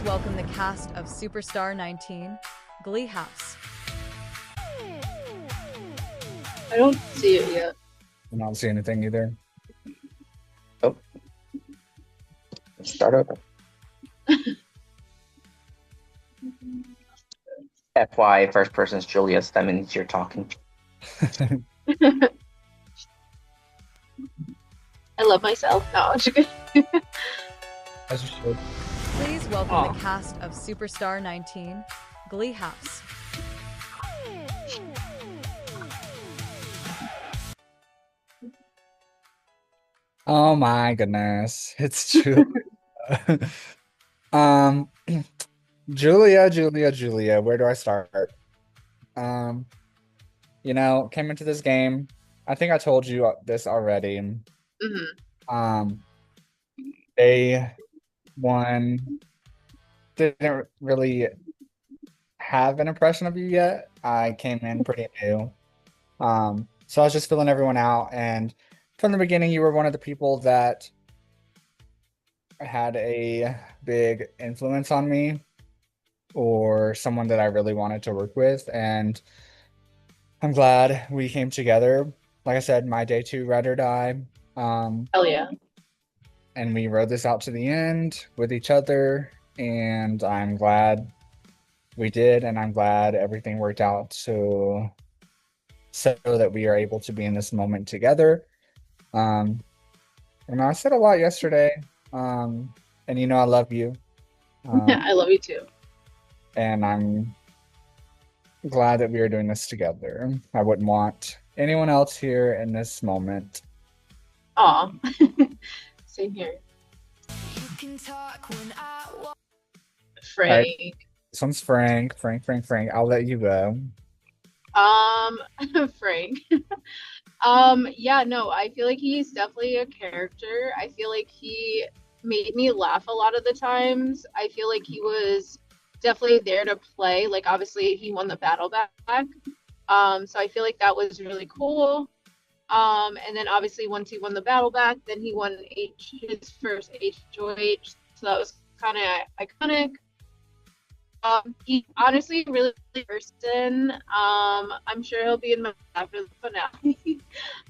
welcome the cast of Superstar 19, Glee House. I don't see it yet. I don't see anything either. Oh, start over. FY, first person's Julius. That means you're talking. I love myself. No, I'm just kidding. As you should. Please welcome Aw. the cast of Superstar 19, Glee House. Oh my goodness. It's Julia. um Julia, where do I start? Um, came into this game. I think I told you this already. Mhm. Um, they won. Didn't really have an impression of you yet. I came in pretty new. So I was just filling everyone out, and from the beginning, you were one of the people that had a big influence on me, or someone that I really wanted to work with, and I'm glad we came together. Like I said, my day two ride or die. Hell yeah. And we rode this out to the end with each other, and I'm glad we did, and I'm glad everything worked out so that we are able to be in this moment together. Um, and I said a lot yesterday, and I love you, I love you too. and I'm glad that we are doing this together. I wouldn't want anyone else here in this moment. Aw. Same here. All right, Frank. this one's Frank. Frank. I'll let you go. Um, Frank. Yeah, no, I feel like he's definitely a character. I feel like he made me laugh a lot of the times. I feel like he was definitely there to play. Like obviously he won the battle back. So I feel like that was really cool. And then obviously once he won the battle back, then he won his first HOH. So that was kind of iconic. He honestly really person. I'm sure he'll be in my after the finale.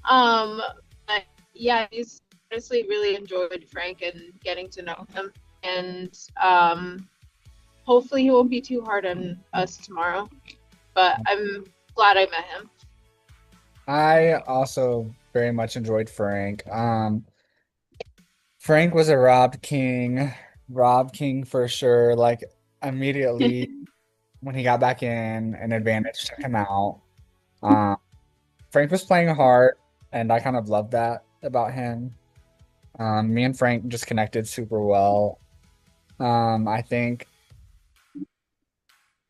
um, but yeah, he's honestly really enjoyed Frank and getting to know him, and hopefully he won't be too hard on us tomorrow. But I'm glad I met him. I also very much enjoyed Frank. Frank was a Rob King for sure. Like immediately when he got back in, an advantage took him out. Um, Frank was playing hard, and I kind of loved that about him. Me and Frank just connected super well. I think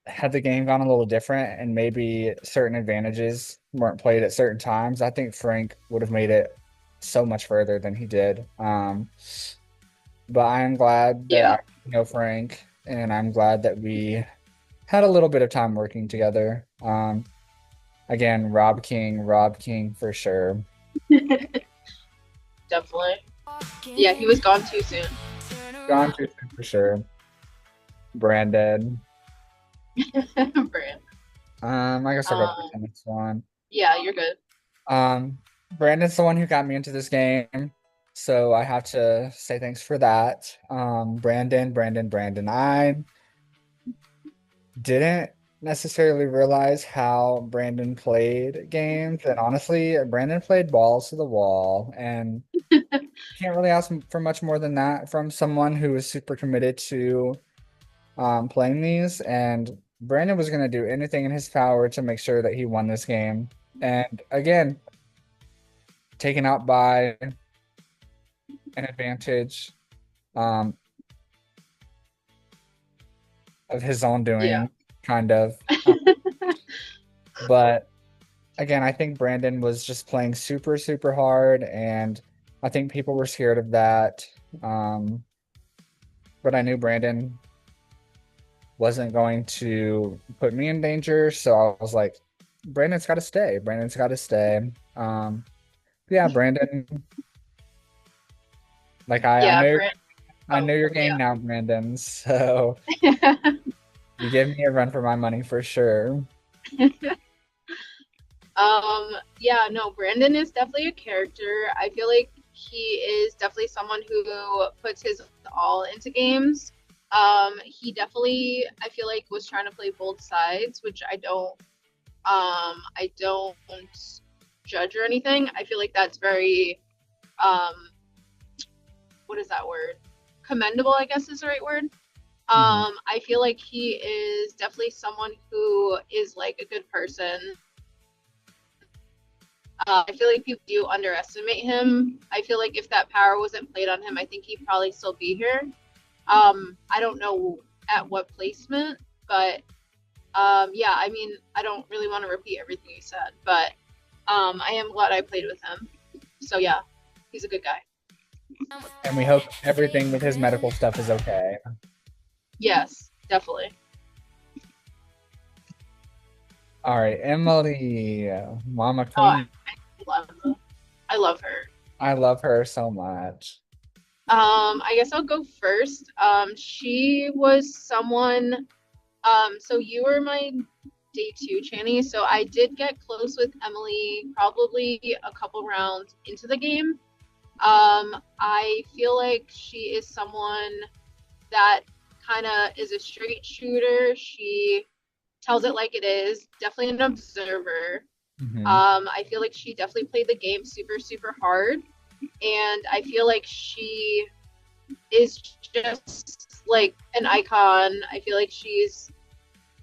had the game gone a little different and maybe certain advantages weren't played at certain times, I think Frank would have made it so much further than he did. But I am glad that Yeah, I know Frank, and I'm glad that we had a little bit of time working together. Again, Rob King for sure. definitely. Yeah, he was gone too soon. Gone too soon for sure. Brandon. Brand. I guess I'll go for Um, the next one. yeah, you're good. Um, Brandon's the one who got me into this game, so I have to say thanks for that. Brandon. I didn't necessarily realize how Brandon played games, and honestly, Brandon played balls to the wall, and can't really ask for much more than that from someone who is super committed to playing these. And Brandon was going to do anything in his power to make sure that he won this game. And again, taken out by an advantage um, of his own Yeah. doing, kind of. But again, I think Brandon was just playing super hard, and I think people were scared of that. Um, but I knew Brandon wasn't going to put me in danger, so I was like, Brandon's got to stay. Brandon's got to stay. Yeah, Brandon. Like I Yeah, know Brand. I Oh, know your game now, Brandon. So yeah. you give me a run for my money for sure. Yeah, no, Brandon is definitely a character. I feel like he is definitely someone who puts his all into games. He definitely, I feel like, was trying to play both sides, which I don't judge or anything. I feel like that's very, um, what is that word? Commendable, I guess is the right word. Mhm. I feel like he is definitely someone who is like a good person. I feel like people do underestimate him. I feel like if that power wasn't played on him, I think he'd probably still be here. I don't know at what placement, but yeah, I mean, I don't really want to repeat everything you said, but I am glad I played with him. So yeah, he's a good guy. And we hope everything with his medical stuff is okay. Yes, definitely. All right, Emily, Mama Oh, I Queen. love her. I love her. I love her so much. I guess I'll go first. She was someone. So you were my day two, Channy. So I did get close with Emily probably a couple rounds into the game. I feel like she is someone that kind of is a straight shooter. She tells it like it is. Definitely an observer. Hmm. I feel like she definitely played the game super, super hard. And I feel like she is just like an icon. I feel like she's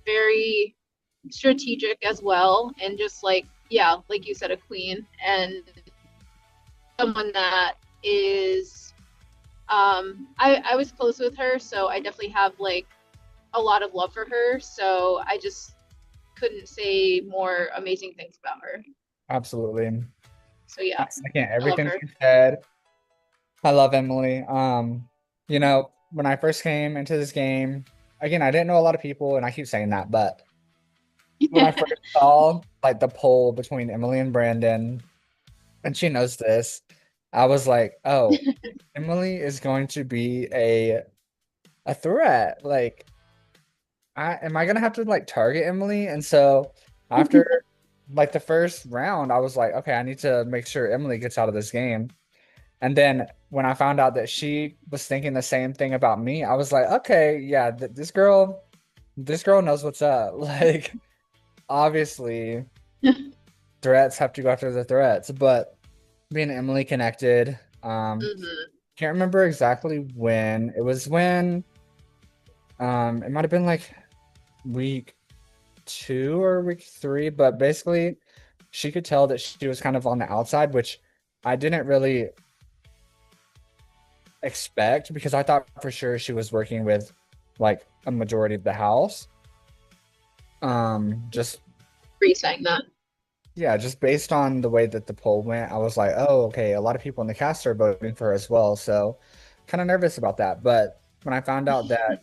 very strategic as well, and just like, yeah, like you said, a queen, and someone that is I was close with her, so I definitely have like a lot of love for her, so I just couldn't say more amazing things about her. Absolutely. So yeah, I second I love everything her. you said. I love Emily. When I first came into this game, again, I didn't know a lot of people, and I keep saying that, but when I first saw like the poll between Emily and Brandon, and she knows this, I was like, oh, Emily is going to be a threat. Like, I am I gonna have to like target Emily? And so after like the first round, I was like, okay, I need to make sure Emily gets out of this game. And then when I found out that she was thinking the same thing about me, I was like, okay, yeah, this girl knows what's up. Like, obviously, threats have to go after the threats, but me and Emily connected. Hmm. Can't remember exactly when. It was when it might have been like week two or week three, but basically she could tell that she was kind of on the outside, which I didn't really expect because I thought for sure she was working with like a majority of the house. Just Re-saying that. yeah, just based on the way that the poll went, I was like, oh, okay, a lot of people in the cast are voting for her as well. So kind of nervous about that. But when I found out that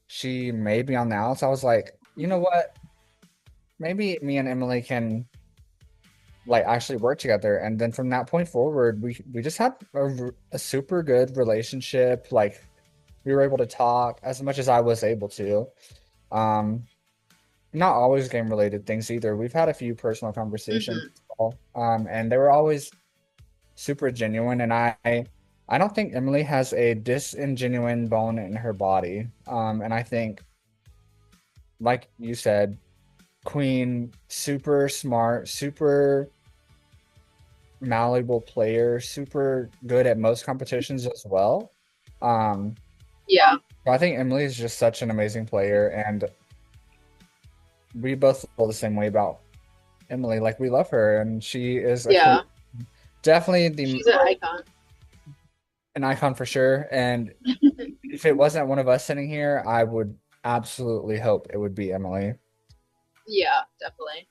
she may be on the outs, I was like, you know what? Maybe me and Emily can like actually work together. And then from that point forward, we just had a super good relationship. Like we were able to talk as much as I was able to. Um, Not always game related things either. We've had a few personal conversations, Hmm. and they were always super genuine. And I don't think Emily has a disingenuine bone in her body. And I think, like you said, Queen, super smart, super malleable player, super good at most competitions as well. Um, Yeah, I think Emily is just such an amazing player, and we both feel the same way about Emily. Like we love her, and she is a queen. yeah, Definitely the she's an like icon. an icon for sure. And if it wasn't one of us sitting here, I would absolutely hope it would be Emily. Yeah, definitely.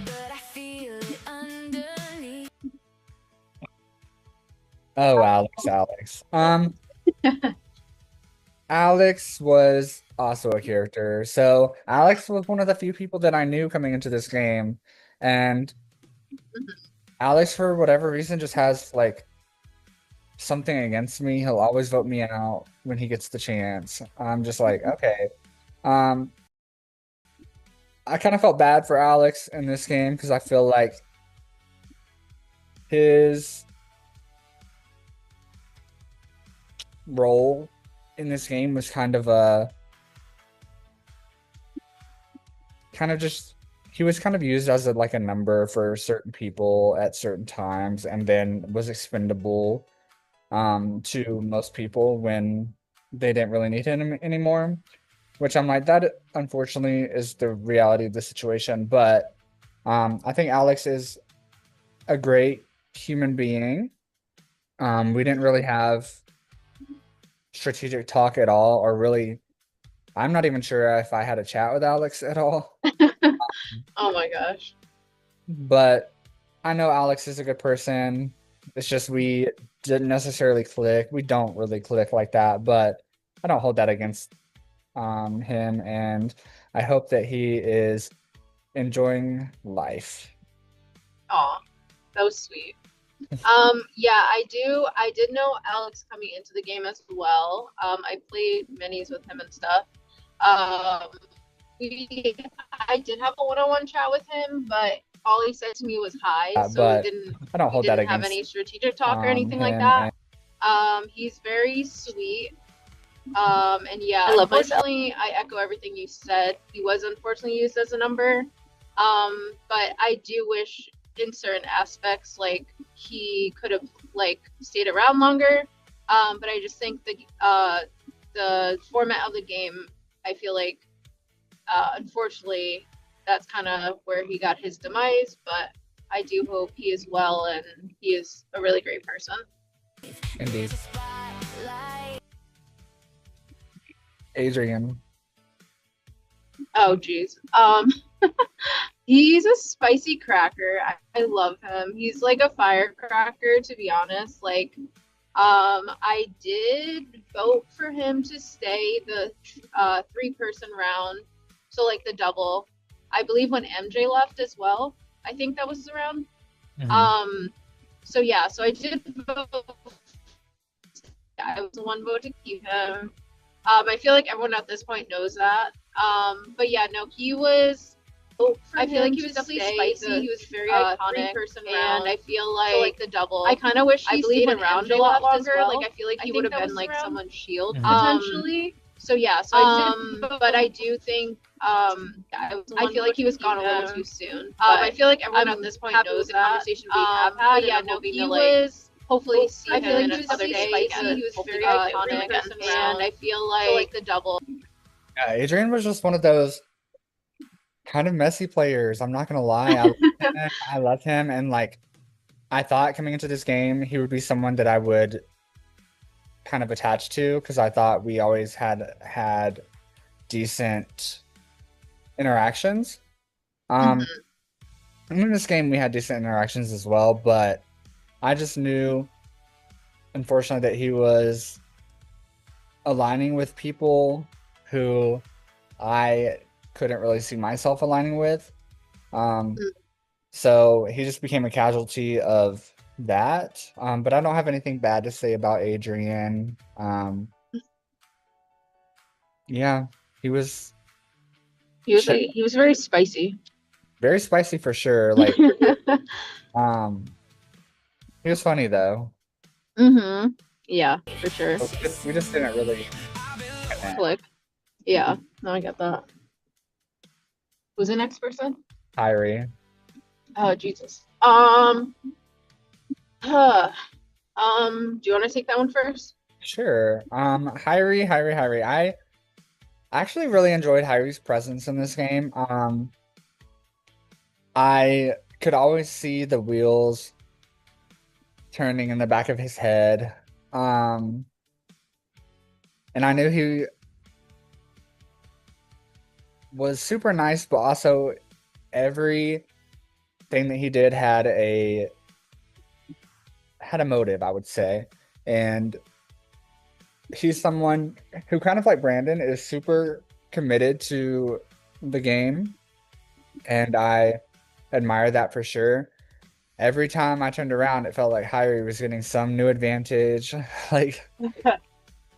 But I feel it underneath. Oh, Alex. Alex was also a character. So Alex was one of the few people that I knew coming into this game, and Mhm. Alex, for whatever reason, just has like something against me. He'll always vote me out when he gets the chance. I'm just like, okay. Um, I kind of felt bad for Alex in this game because I feel like his role in this game was kind of just he was kind of used as like a number for certain people at certain times and then was expendable to most people when they didn't really need him anymore, which I'm like, that unfortunately is the reality of the situation. But I think Alex is a great human being. We didn't really have strategic talk at all, or really, I'm not even sure if I had a chat with Alex at all. Oh my gosh. But I know Alex is a good person. It's just we didn't necessarily click. We don't really click like that, but I don't hold that against him, and I hope that he is enjoying life. Aw, that was sweet. Yeah, I did know Alex coming into the game as well. I played minis with him and stuff. Um, I did have a one-on-one chat with him, but all he said to me was hi, so But I don't we hold that didn't have against any strategic talk or anything like him. that. He's very sweet. And yeah, I love myself. unfortunately, I echo everything you said. He was unfortunately used as a number. But I do wish in certain aspects, like he could have like stayed around longer. But I just think the format of the game, I feel like, unfortunately, that's kind of where he got his demise. But I do hope he is well and he is a really great person. Indeed. Adrian. Oh, geez. He's a spicy cracker. I love him. He's like a firecracker, to be honest. Like, I did vote for him to stay the three-person round, so like the double. I believe when MJ left as well. I think that was the round. So yeah, so I did vote. I was the one vote to keep him. I feel like everyone at this point knows that. But yeah, no, he was. I feel like he was definitely spicy. He was very iconic, person and I feel like the double. I kind of wish he stayed around a lot longer. Well. Like I feel like he would have been like someone's shield potentially. So yeah, so but I do think I feel like he was gone a little too soon. I feel like everyone at this point knows the conversation we have had. But yeah, no, he was. Hopefully, see him in another day. He was very iconic, and I feel like the double. Yeah, Adrian was just one of those kind of messy players. I'm not gonna lie. I love him, and like I thought coming into this game he would be someone that I would kind of attach to because I thought we always had decent interactions. In this game we had decent interactions as well, but I just knew, unfortunately, that he was aligning with people who I couldn't really see myself aligning with. So he just became a casualty of that. But I don't have anything bad to say about Adrian. Yeah, he was he was very spicy. Very spicy for sure. Like he was funny though. Yeah, for sure. We just didn't really click. Yeah, no, I get that. Who's the next person? Kyrie. Oh Jesus. Do you want to take that one first? Sure. Hyrie. I actually really enjoyed Hyrie's presence in this game. I could always see the wheels turning in the back of his head. And I knew he was super nice, but also everything that he did had a motive, I would say. And he's someone who, kind of like Brandon, is super committed to the game, and I admire that for sure. every time I turned around, it felt like Hyrie was getting some new advantage. Like,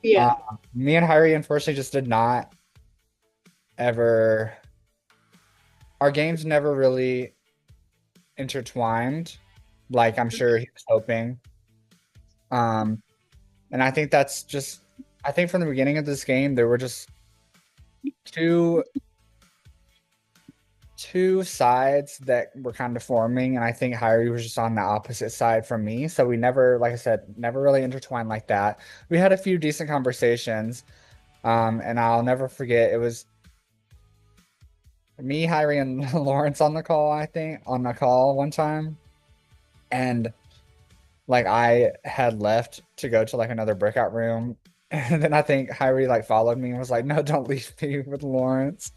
Yeah. me and Hyrie, unfortunately, just did not ever, our games never really intertwined, like I'm sure he was hoping. Um, and I think that's just, I think from the beginning of this game, there were just two two sides that were kind of forming, and I think Hyrie was just on the opposite side from me. So we never, like I said, never really intertwined like that. We had a few decent conversations, and I'll never forget. It was me, Hyrie, and Lawrence on the call. I think on the call one time, and like I had left to go to like another breakout room, and then I think Hyrie like followed me and was like, "No, don't leave me with Lawrence."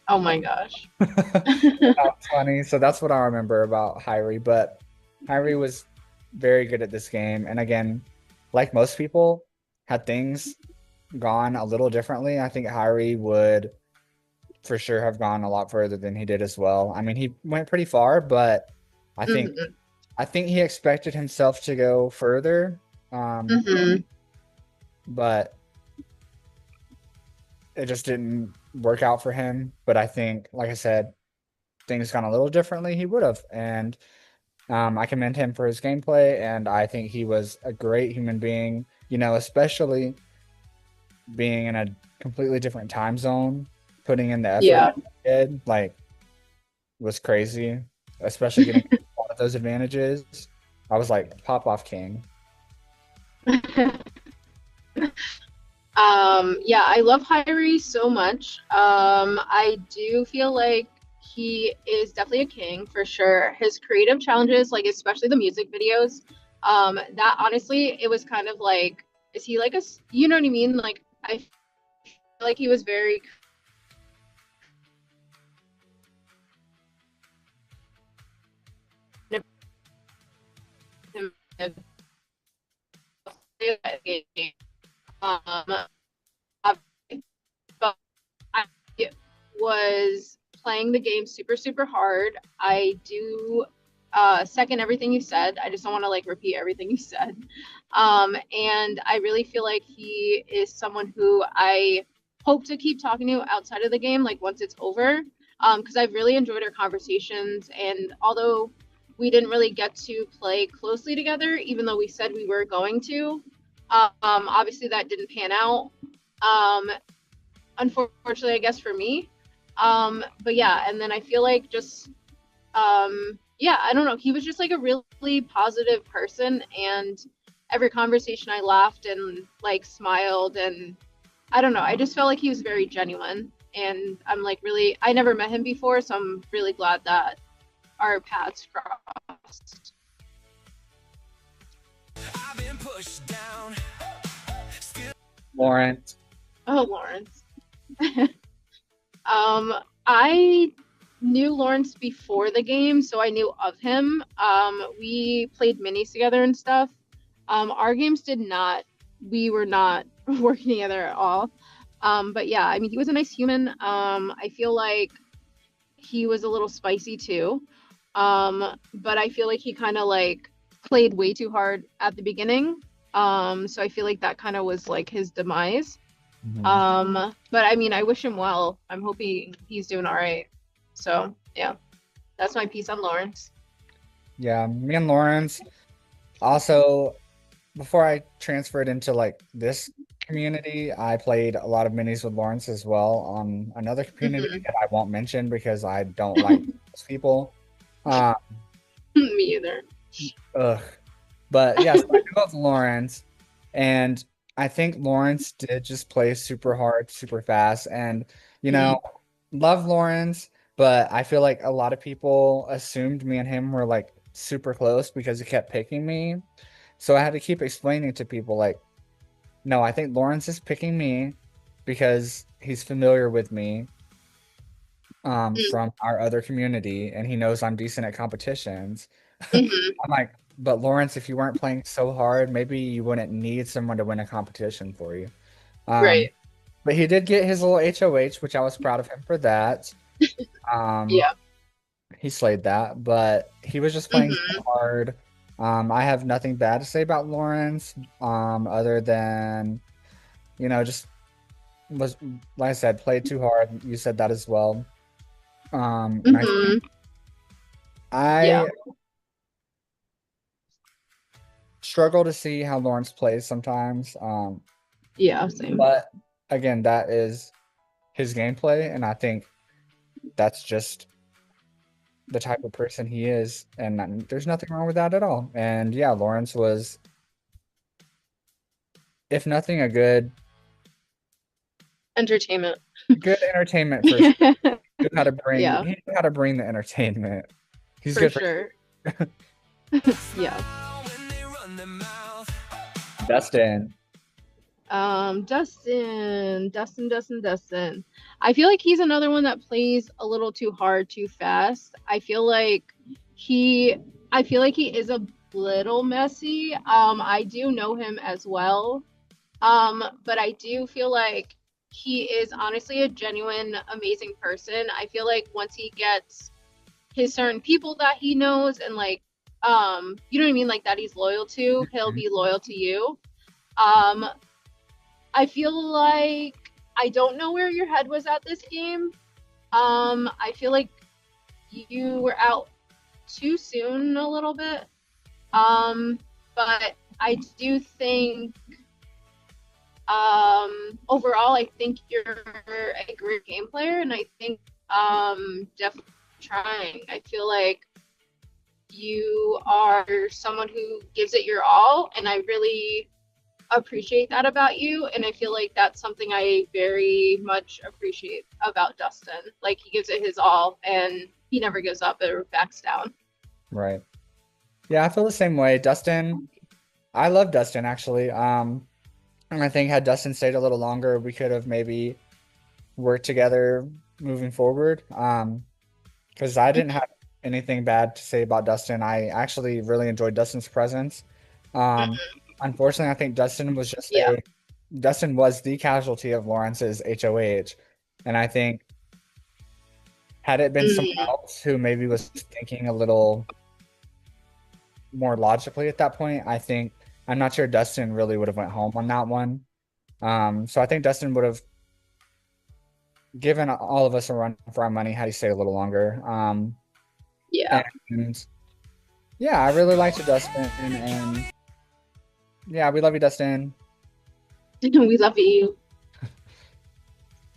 Oh my gosh. That was funny. So that's what I remember about Hyrie. But Hyrie was very good at this game. And again, like most people, had things gone a little differently, I think Hyrie would for sure have gone a lot further than he did as well. I mean, he went pretty far, but I think Mhm. I think he expected himself to go further. Mhm. But it just didn't work out for him. But I think, like I said, things gone a little differently, he would have. And I commend him for his gameplay, and I think he was a great human being, especially being in a completely different time zone, putting in the effort Yeah. he did, like, was crazy, especially getting all of those advantages. I was like, pop off king. Yeah, I love Hyrie so much. I do feel like he is definitely a king for sure. His creative challenges, like especially the music videos, that honestly, it was kind of like, is he like you know what I mean? Like I feel like he was very um, but I was playing the game super, super hard. I do second everything you said. I just don't want to like repeat everything you said. And I really feel like he is someone who I hope to keep talking to outside of the game, like once it's over. Because I've really enjoyed our conversations. And although we didn't really get to play closely together, even though we said we were going to, obviously that didn't pan out. Um, Unfortunately, I guess for me. But yeah, and then I feel like just yeah, I don't know. He was just like a really positive person, and every conversation I laughed and like smiled, and I don't know. I just felt like he was very genuine, and I'm like really. I never met him before, so I'm really glad that our paths crossed. I've been pushed down. Lawrence. Oh, Lawrence. I knew Lawrence before the game, so I knew of him. We played minis together and stuff. Our games did not, we were not working together at all. But yeah, I mean, he was a nice human. I feel like he was a little spicy too. But I feel like he kind of like played way too hard at the beginning. So I feel like that kind of was like his demise. But I mean, I wish him well. I'm hoping he's doing all right. So yeah, that's my piece on Lawrence. Yeah, me and Lawrence. Also, before I transferred into like this community, I played a lot of minis with Lawrence as well on another community Mhm. that I won't mention because I don't like those people. Um, Me either. ugh. But yes, I do love Lawrence, and I think Lawrence did just play super hard, super fast, and you Mhm. know, love Lawrence, but I feel like a lot of people assumed me and him were like super close because he kept picking me. So I had to keep explaining to people like, no, I think Lawrence is picking me because he's familiar with me from our other community and he knows I'm decent at competitions. Mhm. I'm like, but Lawrence, if you weren't playing so hard, maybe you wouldn't need someone to win a competition for you. Um, Right. but he did get his little HOH, which I was proud of him for that. Um, Yeah. he slayed that, but he was just playing Hmm. so hard. I have nothing bad to say about Lawrence, other than, just was, like I said, played too hard. You said that as well. And Hmm. Yeah. I struggle to see how Lawrence plays sometimes. Yeah. Same. But again, that is his gameplay, and I think that's just the type of person he is, and there's nothing wrong with that at all. And yeah, Lawrence was, if nothing, a Entertainment. good entertainment for sure. He knew how to bring Yeah, he knew how to bring the entertainment. He's for good for sure. Yeah. When they run their mouth. Dustin. Dustin. I feel like he's another one that plays a little too hard, too fast. He, I feel like he is a little messy. I do know him as well. But I do feel like he is honestly a genuine, amazing person. I feel like once he gets his certain people that he knows and like, you know what I mean, like that he's loyal to, he'll be loyal to you. Um, I feel like I don't know where your head was at this game. I feel like you were out too soon a little bit. But I do think overall I think you're a great game player and I think definitely trying. I feel like you are someone who gives it your all and I really appreciate that about you and I feel like that's something I very much appreciate about Dustin. Like he gives it his all and he never gives up or backs down. Right. Yeah, I feel the same way. Dustin, I love Dustin actually. And I think had Dustin stayed a little longer, we could have maybe worked together moving forward. Because I didn't have anything bad to say about Dustin. I actually really enjoyed Dustin's presence. Um, Unfortunately, I think Yeah. Dustin was the casualty of Lawrence's HOH. And I think had it been someone Mm, else who maybe was thinking a little more logically at that point, I'm not sure Dustin really would have went home on that one. So I think Dustin would have given all of us a run for our money had he stayed a little longer. yeah. And yeah, I really liked Dustin, and yeah, we love you, Dustin. We love you.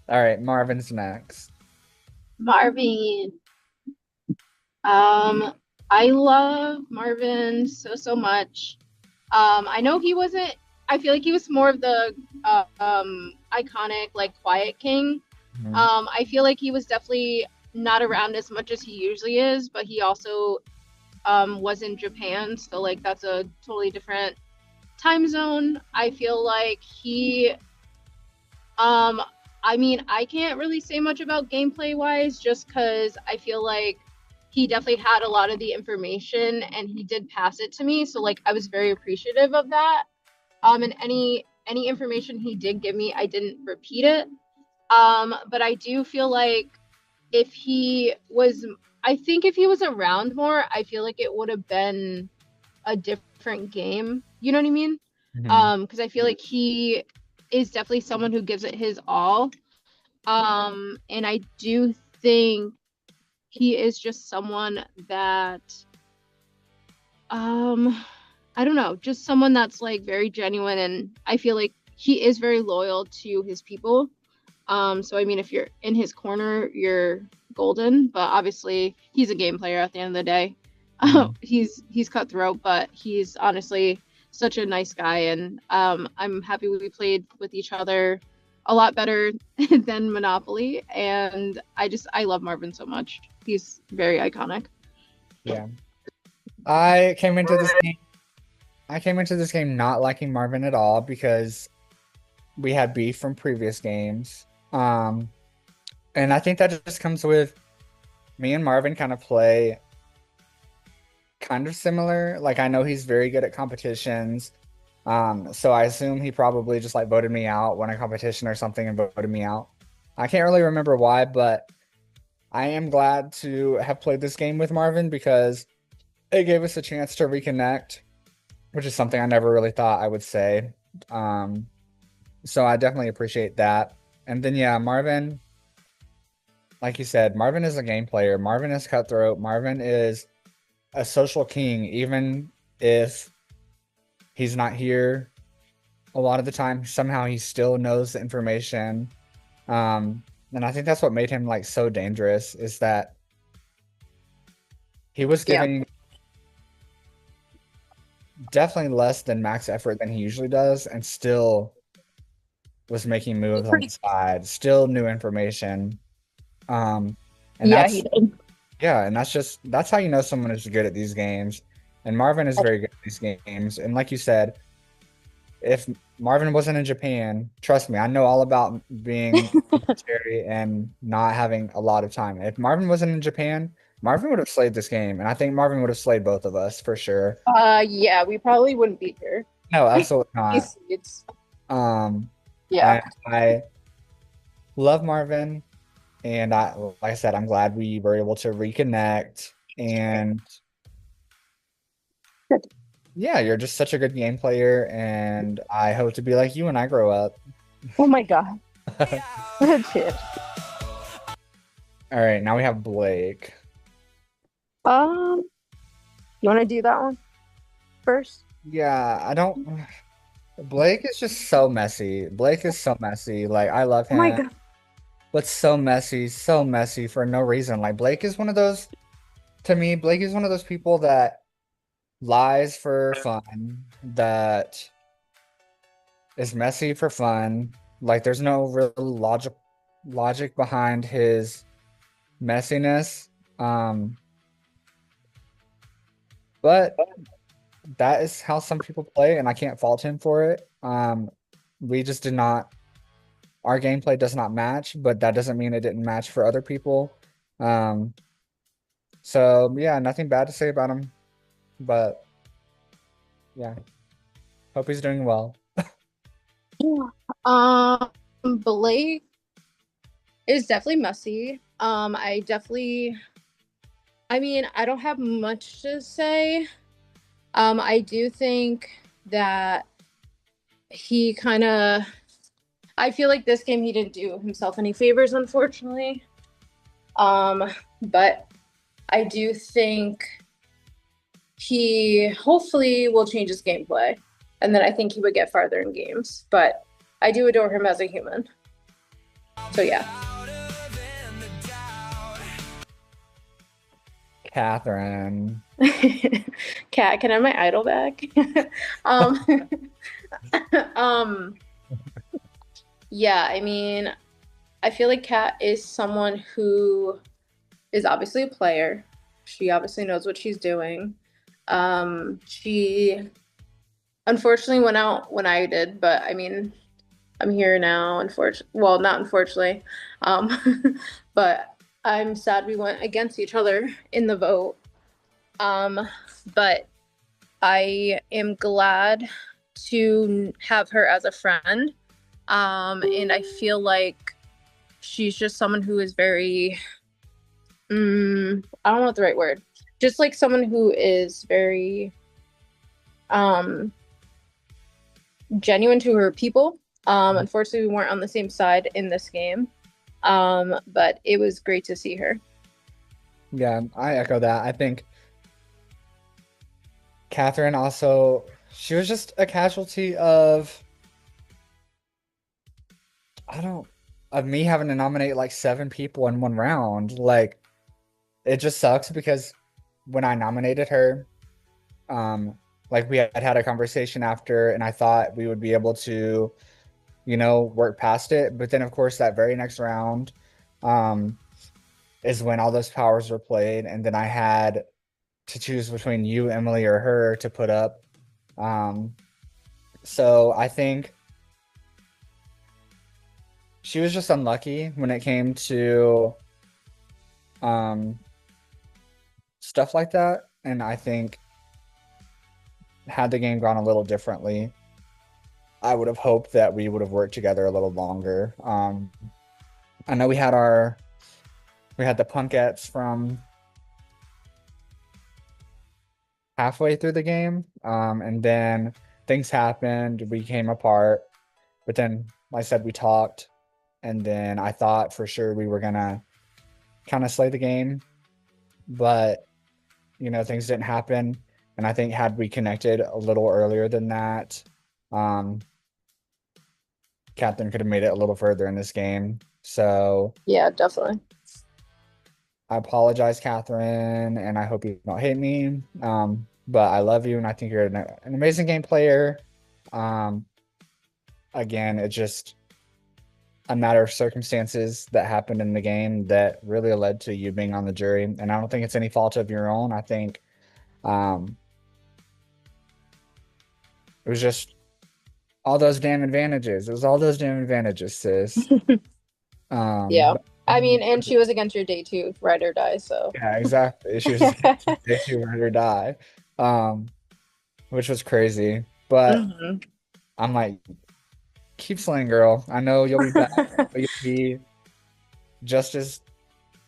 All right, Marvin's next. Marvin. Um, I love Marvin so much. I know he wasn't. I feel like he was more of the iconic like quiet king. Mhm. I feel like he was definitely not around as much as he usually is, but he also was in Japan, so like that's a totally different time zone. I feel like he um I mean, I can't really say much about gameplay wise just because I feel like he definitely had a lot of the information and he did pass it to me. So like I was very appreciative of that. And any information he did give me, I didn't repeat it. But I do feel like if he was I think if he was around more, I feel like it would have been a different game. You know what I mean? Mhm. Because I feel like he is definitely someone who gives it his all. And I do think he is just someone that I don't know, just someone that's like very genuine and I feel like he is very loyal to his people. So I mean if you're in his corner, you're golden, but obviously he's a game player at the end of the day. Mhm. He's cutthroat, but he's honestly such a nice guy and I'm happy we played with each other a lot better than Monopoly and I love Marvin so much. He's very iconic. Yeah. I came into this game I came into this game not liking Marvin at all because we had beef from previous games. And I think that just comes with me and Marvin kind of play kind of similar. Like I know he's very good at competitions. So I assume he probably just like voted me out, won a competition or something and voted me out. I can't really remember why, but I am glad to have played this game with Marvin because it gave us a chance to reconnect, which is something I never really thought I would say. Um, so I definitely appreciate that. And then yeah, Marvin, like you said, Marvin is a game player. Marvin is cutthroat. Marvin is a social king, even if he's not here a lot of the time. Somehow he still knows the information. And I think that's what made him like so dangerous is that he was Yeah. giving definitely less than max effort than he usually does, and still was making moves on the side, still new information. Um, and Yeah, he that's did. yeah, and that's how you know someone is good at these games. And Marvin is very good at these games. And like you said, if Marvin wasn't in Japan, trust me, I know all about being military and not having a lot of time. If Marvin wasn't in Japan, Marvin would have slayed this game, and I think Marvin would have slayed both of us for sure. Yeah, we probably wouldn't be here. No, absolutely not. It's Um, yeah. and I love Marvin, and like I said, I'm glad we were able to reconnect. And Good. yeah, you're just such a good game player, and I hope to be like you when I grow up. Oh my God. Shit. All right, now we have Blake. You want to do that one first? Yeah, I don't. Blake is just so messy. Blake is so messy. Like, I love Oh my him, God. but so messy for no reason. Like, Blake is one of those, to me, Blake is one of those people that lies for fun, that is messy for fun. Like, there's no real logic behind his messiness. But that is how some people play, and I can't fault him for it. We just did not, our gameplay does not match, but that doesn't mean it didn't match for other people. Um, so yeah, nothing bad to say about him, but yeah, hope he's doing well. Blake is definitely messy. I mean, I don't have much to say. I do think that he kind of, I feel like this game he didn't do himself any favors, unfortunately. But I do think he hopefully will change his gameplay, and then I think he would get farther in games. But I do adore him as a human. So yeah. Catherine. Cat, can I have my idol back? um, um, yeah, I mean, I feel like Kat is someone who is obviously a player. She obviously knows what she's doing. She unfortunately went out when I did, but I mean, I'm here now, unfortunately. Well, not unfortunately. But I'm sad we went against each other in the vote. But I am glad to have her as a friend. And I feel like she's just someone who is very, I don't know what the right word, just like someone who is very genuine to her people. Unfortunately, we weren't on the same side in this game, but it was great to see her. Yeah, I echo that. I think Catherine also, she was just a casualty of, I don't, of me having to nominate like 7 people in one round. Like, it just sucks because when I nominated her, like we had a conversation after, and I thought we would be able to, work past it. But then, of course, that very next round, is when all those powers were played, and then I had to choose between you, Emily, or her to put up. So I think she was just unlucky when it came to stuff like that. And I think had the game gone a little differently, I would have hoped that we would have worked together a little longer. I know we had our we had the punkettes from halfway through the game. And then things happened, we came apart, but then like I said, we talked, and then I thought for sure we were gonna kind of slay the game, but things didn't happen. And I think had we connected a little earlier than that, um, Catherine could have made it a little further in this game. So Yeah, definitely. I apologize, Catherine, and I hope you don't hate me. But I love you, and I think you're an amazing game player. Um, Again, it's just a matter of circumstances that happened in the game that really led to you being on the jury. And I don't think it's any fault of your own. I think um, it was just all those damn advantages. It was all those damn advantages, sis. Yeah. But- I mean, and she was against your day too, ride or die, so. yeah, exactly. She was day two ride or die, which was crazy. But Mhm. I'm like, keep slaying, girl. I know you'll be back, but you'll be just as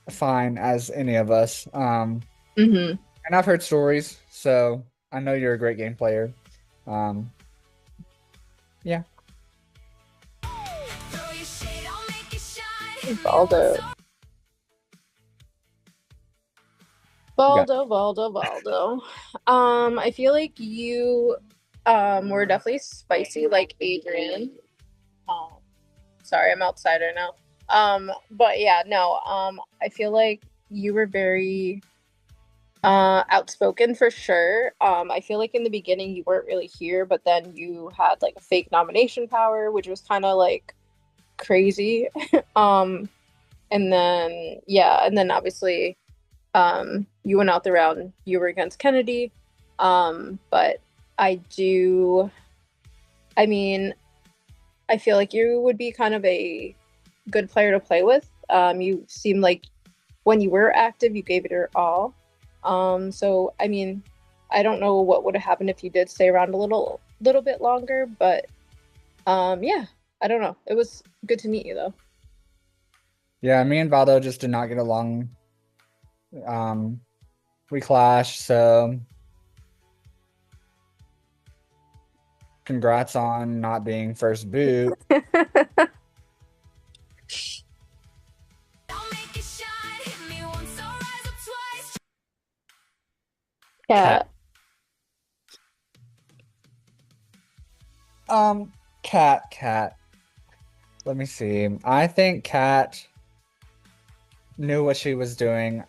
fine as any of us. Mhm. And I've heard stories, so I know you're a great game player. Yeah. Throw your shade, I'll make it shine. Baldo. got- Baldo. I feel like you were definitely spicy like Adrian. Um, sorry, I'm outside right now. But yeah, no, I feel like you were very outspoken for sure. I feel like in the beginning you weren't really here, but then you had like a fake nomination power, which was kind of like crazy. Um, and then yeah, and then obviously you went out the round, you were against Kennedy. But I mean, I feel like you would be kind of a good player to play with. You seem like when you were active, you gave it your all. So I mean, I don't know what would have happened if you did stay around a little bit longer, but yeah, I don't know. It was good to meet you though. Yeah, me and Vado just did not get along. Um, we clashed, so congrats on not being first boot. I'll make it shine. Hit me once, I'll rise up twice. Yeah. Cat. Let me see. I think Cat knew what she was doing.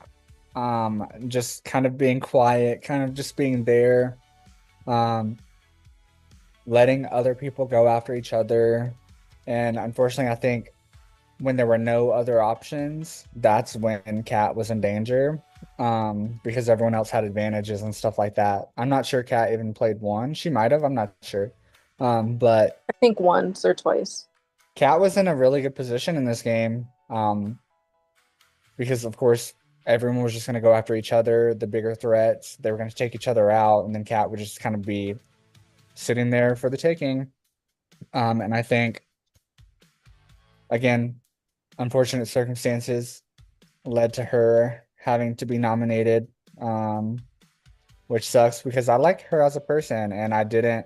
Just kind of being quiet, kind of just being there. Letting other people go after each other. And unfortunately, I think when there were no other options, that's when Cat was in danger. Because everyone else had advantages and stuff like that. I'm not sure Cat even played one. She might have, I'm not sure. But I think once or twice. Cat was in a really good position in this game. Because of course everyone was just going to go after each other, the bigger threats, they were going to take each other out, and then Cat would just kind of be sitting there for the taking. And I think, again, unfortunate circumstances led to her having to be nominated, which sucks because I like her as a person and I didn't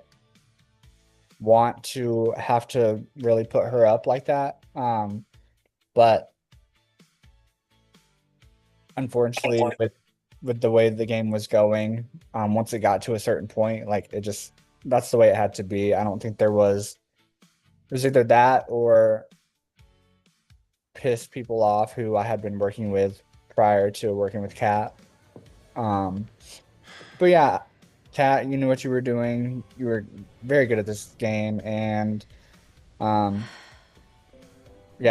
want to have to really put her up like that. But unfortunately, with the way the game was going, once it got to a certain point, like that's the way it had to be. I don't think there was either that or piss people off who I had been working with prior to working with Kat. But yeah, Kat, you knew what you were doing. You were very good at this game, and yeah,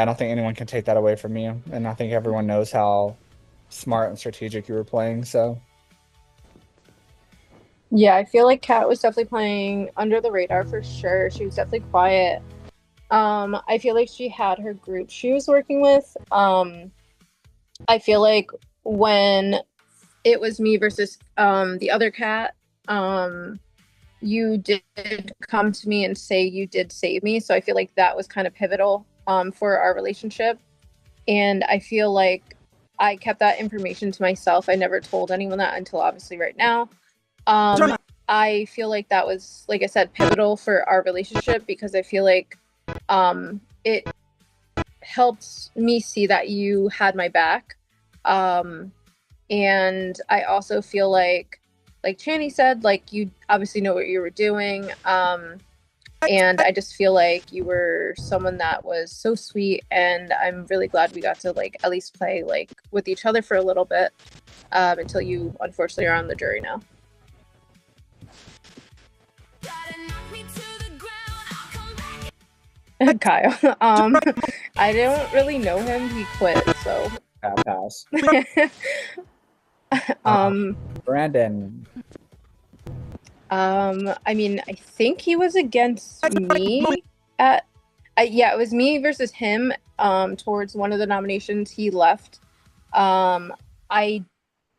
I don't think anyone can take that away from you. And I think everyone knows how smart and strategic you were playing. So Yeah, I feel like Kat was definitely playing under the radar for sure. She was definitely quiet. I feel like she had her group she was working with. I feel like when it was me versus the other cat, you did come to me and say you did save me. So I feel like that was kind of pivotal for our relationship. And I feel like I kept that information to myself. I never told anyone that until obviously right now. I feel like that was, like I said, pivotal for our relationship because I feel like it helped me see that you had my back. And I also feel like Channy said, like you obviously know what you were doing. And I just feel like you were someone that was so sweet, and I'm really glad we got to like at least play like with each other for a little bit until you unfortunately are on the jury now. Gotta knock me to the ground, I'll come back. Kyle, I don't really know him. He quit, so Pass. um Brandon. I mean, I think he was against me at yeah, it was me versus him towards one of the nominations. He left. I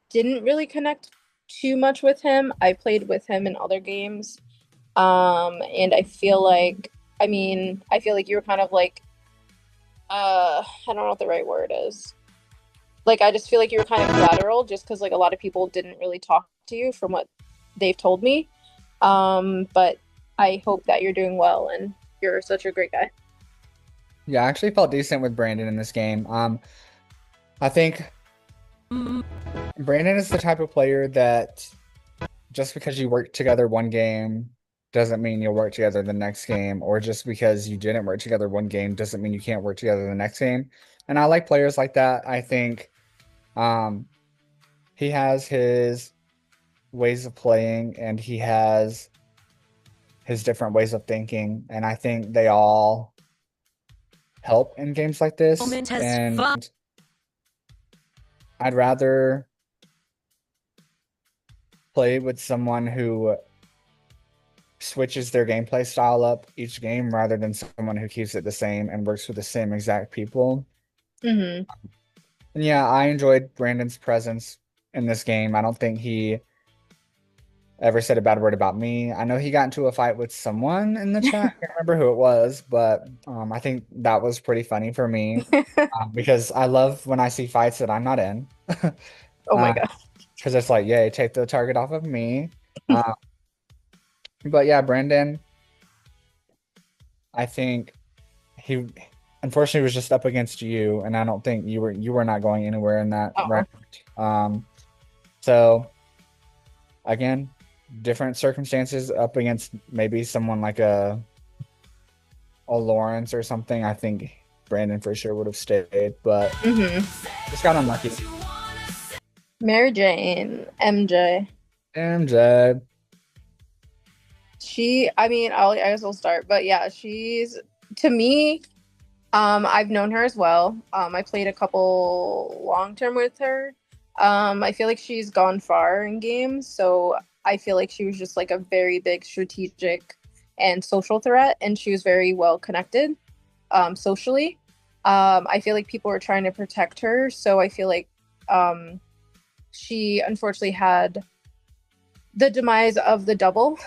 didn't really connect too much with him. I played with him in other games. And I feel like I feel like you were kind of like I don't know what the right word is. Like I just feel like you were kind of collateral just because like a lot of people didn't really talk to you from what they've told me. But I hope that you're doing well and you're such a great guy. Yeah, I actually felt decent with Brandon in this game. I think Brandon is the type of player that just because you work together one game doesn't mean you'll work together the next game, or just because you didn't work together one game doesn't mean you can't work together the next game. And I like players like that. I think he has his ways of playing and he has his different ways of thinking, and I think they all help in games like this. And I'd rather play with someone who switches their gameplay style up each game rather than someone who keeps it the same and works with the same exact people. Mm-hmm. And yeah, I enjoyed Brandon's presence in this game. I don't think he ever said a bad word about me. I know he got into a fight with someone in the chat. I can't remember who it was, but I think that was pretty funny for me because I love when I see fights that I'm not in. Oh my god. Because it's like, yay, take the target off of me. But yeah, Brandon, I think he unfortunately was just up against you, and I don't think you were not going anywhere in that round. So again, different circumstances up against maybe someone like a Lawrence or something. I think Brandon for sure would have stayed, but just got unlucky. Mary Jane, MJ. MJ. I guess I'll start, but yeah, she's to me. I've known her as well. I played a couple long term with her. I feel like she's gone far in games, so I feel like she was just like a very big strategic and social threat, and she was very well connected socially. I feel like people were trying to protect her, so I feel like she unfortunately had the demise of the double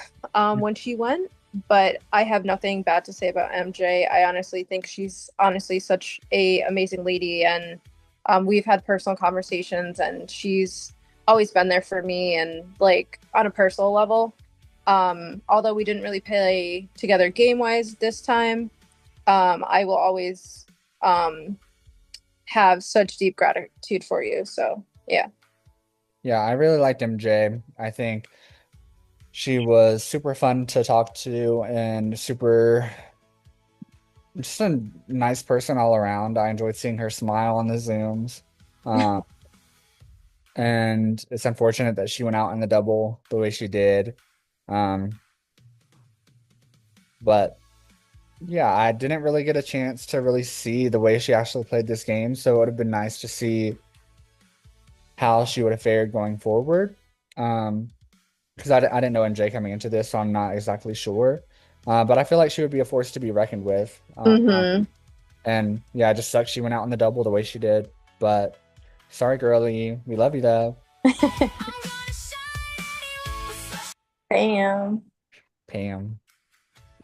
when she went. But I have nothing bad to say about MJ. I honestly think she's honestly such a amazing lady, and we've had personal conversations, and she's always been there for me, and like on a personal level. Although we didn't really play together game wise this time, I will always have such deep gratitude for you. So yeah. Yeah, I really liked MJ. I think she was super fun to talk to and super just a nice person all around. I enjoyed seeing her smile on the Zooms. And it's unfortunate that she went out in the double the way she did. But yeah, I didn't really get a chance to really see the way she actually played this game, so it would have been nice to see how she would have fared going forward. Because I didn't know MJ coming into this, so I'm not exactly sure. But I feel like she would be a force to be reckoned with. And yeah, it just sucks she went out in the double the way she did. But sorry, girlie. We love you, though. Pam.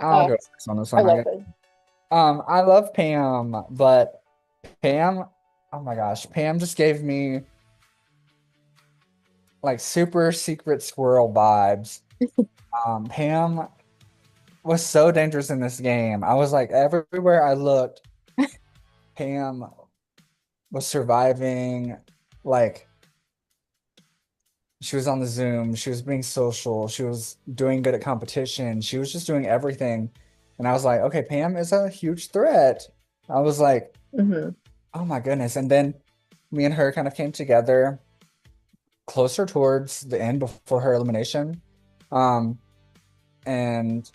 I'll go first on this one. I love it. I love Pam, but Pam oh my gosh, Pam just gave me like super secret squirrel vibes. Pam was so dangerous in this game. I was like, everywhere I looked, Pam was surviving. Like, she was on the Zoom, she was being social, she was doing good at competition, she was just doing everything. And I was like, okay, Pam is a huge threat. I was like, Hmm. oh my goodness. And then me and her kind of came together closer towards the end before her elimination. Um, and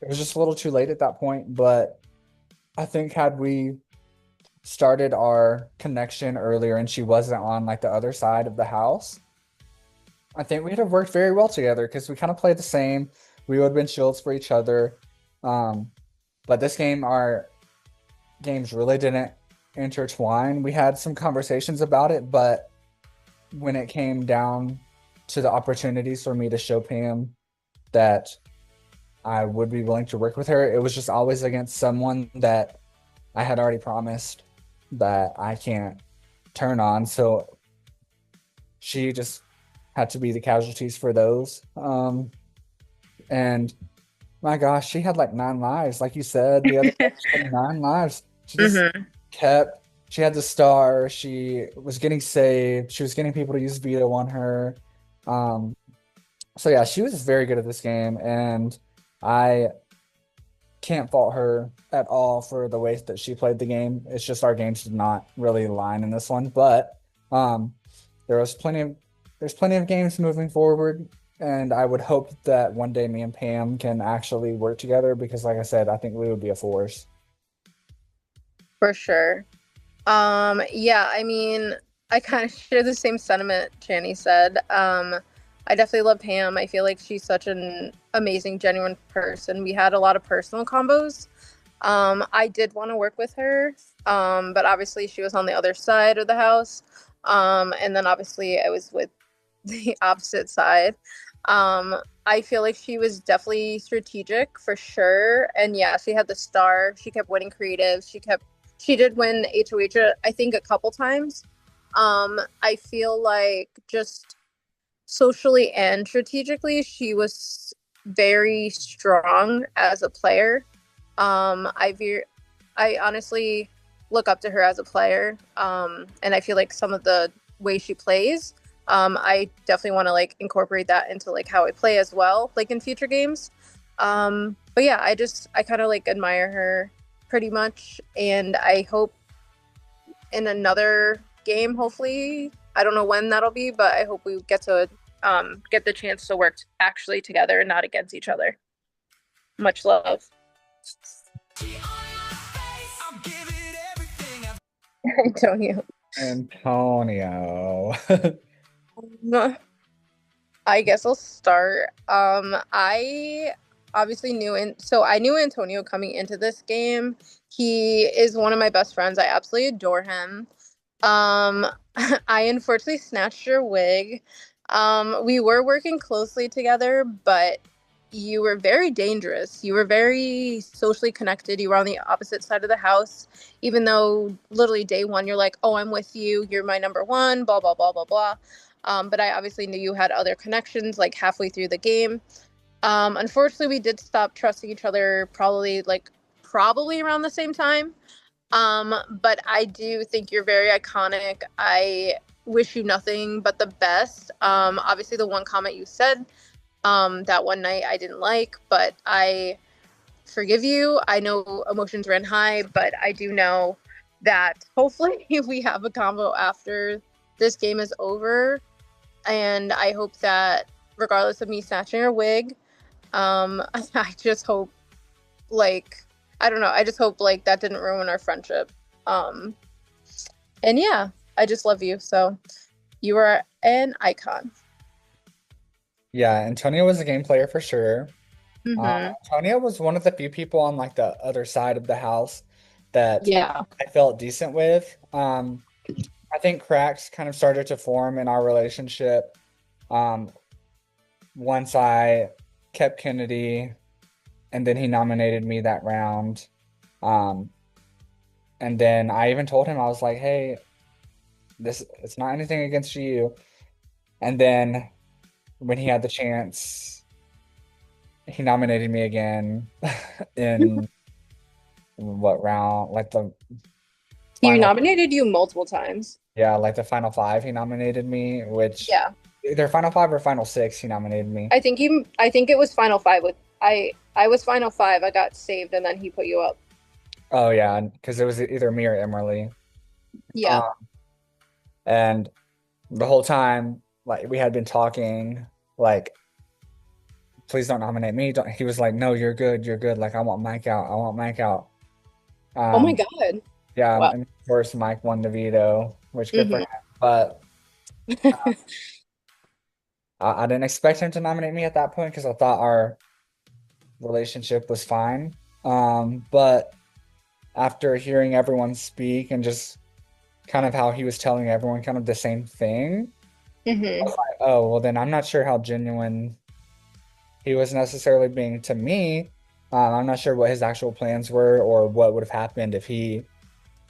it was just a little too late at that point, but I think had we started our connection earlier and she wasn't on like the other side of the house, I think we'd have worked very well together because we kind of played the same. We would have been shields for each other. Um, but this game, our games really didn't intertwine. We had some conversations about it, but when it came down to the opportunities for me to show Pam that I would be willing to work with her, it was just always against someone that I had already promised that I can't turn on. So she just had to be the casualties for those. And my gosh, she had like 9 lives. Like you said, the other day, she had 9 lives. She just Hmm. kept, she had the star. She was getting saved. She was getting people to use veto on her. Um, so yeah, she was very good at this game, and I can't fault her at all for the way that she played the game. It's just our games did not really align in this one, but um, there was there's plenty of games moving forward, and I would hope that one day me and Pam can actually work together because, like I said, I think we would be a force. For sure. Yeah, I mean, I kind of share the same sentiment Channy said. I definitely love Pam. I feel like she's such an amazing, genuine person. We had a lot of personal combos. I did want to work with her, but obviously she was on the other side of the house. And then obviously I was with the opposite side. Um, I feel like she was definitely strategic for sure. And yeah, she had the star. She kept winning creative. She did win HOH, I think, a couple times. I feel like just socially and strategically, she was very strong as a player. I honestly look up to her as a player, and I feel like some of the way she plays, I definitely want to like incorporate that into like how I play as well, like in future games. But yeah, I kind of like admire her pretty much, and I hope in another game, hopefully, I don't know when that'll be, but I hope we get the chance to work actually together and not against each other. Much love. I'll give it everything I've Antonio. Antonio. I guess I'll start. I obviously I knew Antonio coming into this game. He is one of my best friends. I absolutely adore him. Um, I unfortunately snatched your wig. We were working closely together, but you were very dangerous. You were very socially connected. You were on the opposite side of the house, even though literally day one, you're like, oh, I'm with you. You're my number one, blah, blah, blah, blah, blah. But I obviously knew you had other connections like halfway through the game. Unfortunately, we did stop trusting each other probably around the same time. But I do think you're very iconic. I wish you nothing but the best. Obviously, the one comment you said that one night I didn't like, but I forgive you. I know emotions ran high, but I do know that hopefully we have a combo after this game is over. And I hope that regardless of me snatching her wig, I just hope like I don't know, I just hope like that didn't ruin our friendship. Um and yeah, I just love you. So you are an icon. Yeah, Antonio was a game player for sure. Mm-hmm. Antonio was one of the few people on like the other side of the house that Yeah. I felt decent with. I think cracks kind of started to form in our relationship um, once I kept Kennedy, and then he nominated me that round. Um, And then I even told him, I was like, hey, this it's not anything against you. And then when he had the chance, he nominated me again in what round? Like the He final, nominated you multiple times. yeah, like the final five, he nominated me, which Yeah. either final five or final six, he nominated me. I think it was final five with I was final five. I got saved and then he put you up. Oh yeah, because it was either me or Emily. Yeah. And the whole time, like we had been talking, like, please don't nominate me. Don't, he was like, no, you're good, you're good. Like I want Mike out, I want Mike out. Oh my God. Yeah, Wow. and of course Mike won the veto, which good for Mhm. him. But I didn't expect him to nominate me at that point because I thought our relationship was fine. But after hearing everyone speak and just kind of how he was telling everyone kind of the same thing, I Mhm. was like, oh, well, then I'm not sure how genuine he was necessarily being to me. I'm not sure what his actual plans were or what would have happened if he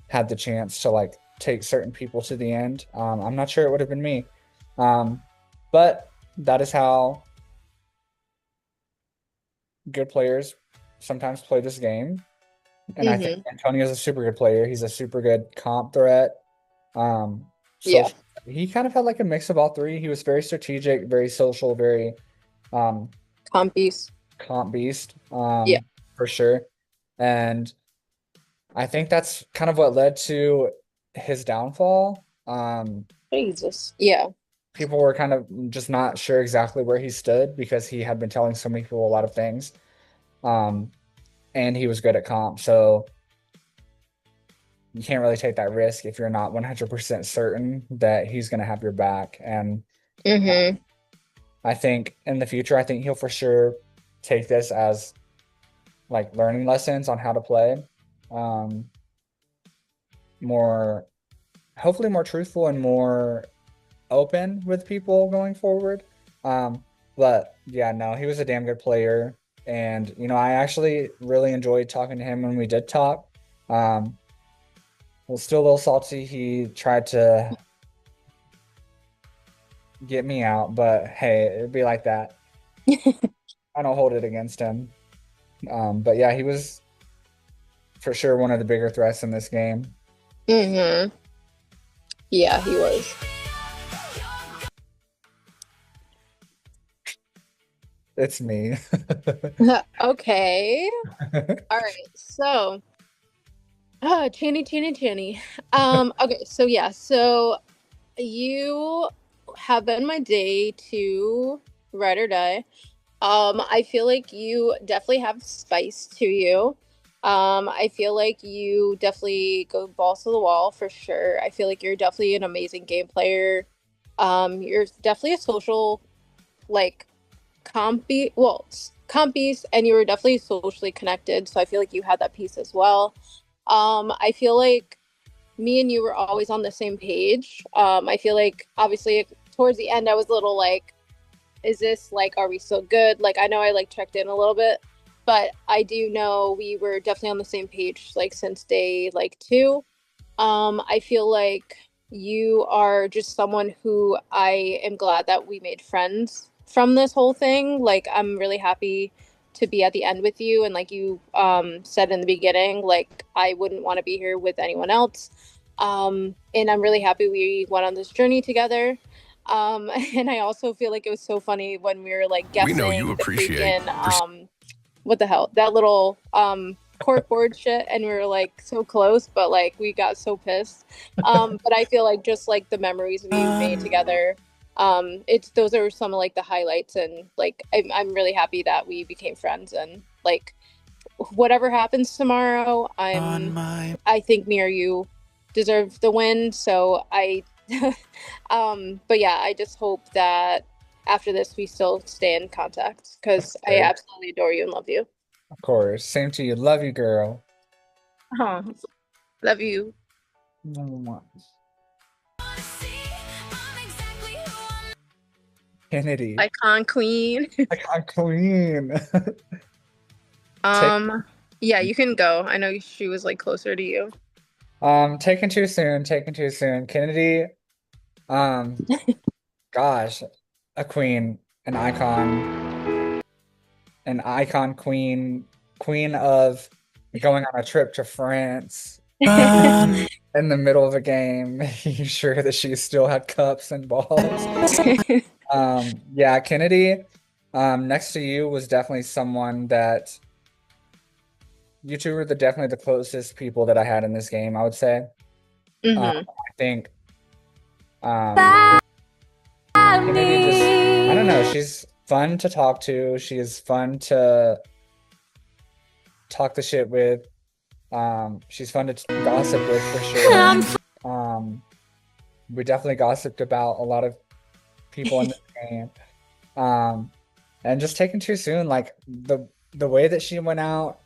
had the chance to like take certain people to the end. I'm not sure it would have been me. But that is how good players sometimes play this game. And I think Mhm. Antonio's a super good player. He's a super good comp threat. Yeah. Social. He kind of had like a mix of all three. He was very strategic, very social, very um, Compies. comp beast, Yeah. for sure. And I think that's kind of what led to his downfall. Jesus. Yeah. People were kind of just not sure exactly where he stood because he had been telling so many people a lot of things. Um, and he was good at comp. So you can't really take that risk if you're not 100% certain that he's going to have your back. And Mhm. I think in the future, I think he'll for sure take this as like learning lessons on how to play. Um, more, hopefully more truthful and more open with people going forward. But yeah, no, he was a damn good player. And, I actually really enjoyed talking to him when we did talk. Was still a little salty. He tried to get me out, but hey, it'd be like that. I don't hold it against him. But yeah, he was for sure one of the bigger threats in this game. Mhm. Yeah, he was. It's me. Okay. All right. So, Channy. Okay, so yeah, so you have been my day to ride or die. I feel like you definitely have spice to you. I feel like you definitely go balls to the wall for sure. I feel like you're definitely an amazing game player. You're definitely a social, like, compies, and you were definitely socially connected. So I feel like you had that piece as well. I feel like me and you were always on the same page. I feel like obviously towards the end I was a little like, is this like, are we still good? Like I know I like checked in a little bit, but I do know we were definitely on the same page like since day like two. I feel like you are just someone who I am glad that we made friends from this whole thing. Like I'm really happy to be at the end with you, and like you said in the beginning, like I wouldn't want to be here with anyone else. And I'm really happy we went on this journey together. And I also feel like it was so funny when we were like We know you guessing the appreciate freaking what the hell, that little cork board shit, and we were like so close, but like we got so pissed. But I feel like just like the memories we made together, it's those are some of like the highlights, and like I'm really happy that we became friends, and like whatever happens tomorrow, I think me or you deserve the win. So I but yeah, I just hope that after this we still stay in contact because I Okay. absolutely adore you and love you. Of course. Same to you. Love you, girl. Oh, love you. Mwah. See, I'm exactly who I'm Kennedy. Icon queen. I'm clean. Yeah, you can go. I know she was like closer to you. Taken too soon, taken too soon. Kennedy, um, gosh, a queen, an icon queen, queen of going on a trip to France in the middle of a game, making sure that she still had cups and balls. Yeah, Kennedy, next to you was definitely someone that you two were definitely the closest people that I had in this game, I would say. Mhm. I think Kennedy just, I don't know, she's fun to talk to. She is fun to talk the shit with. She's fun to gossip with for sure. Um, we definitely gossiped about a lot of people in this game. Um, and just taken too soon, like the way that she went out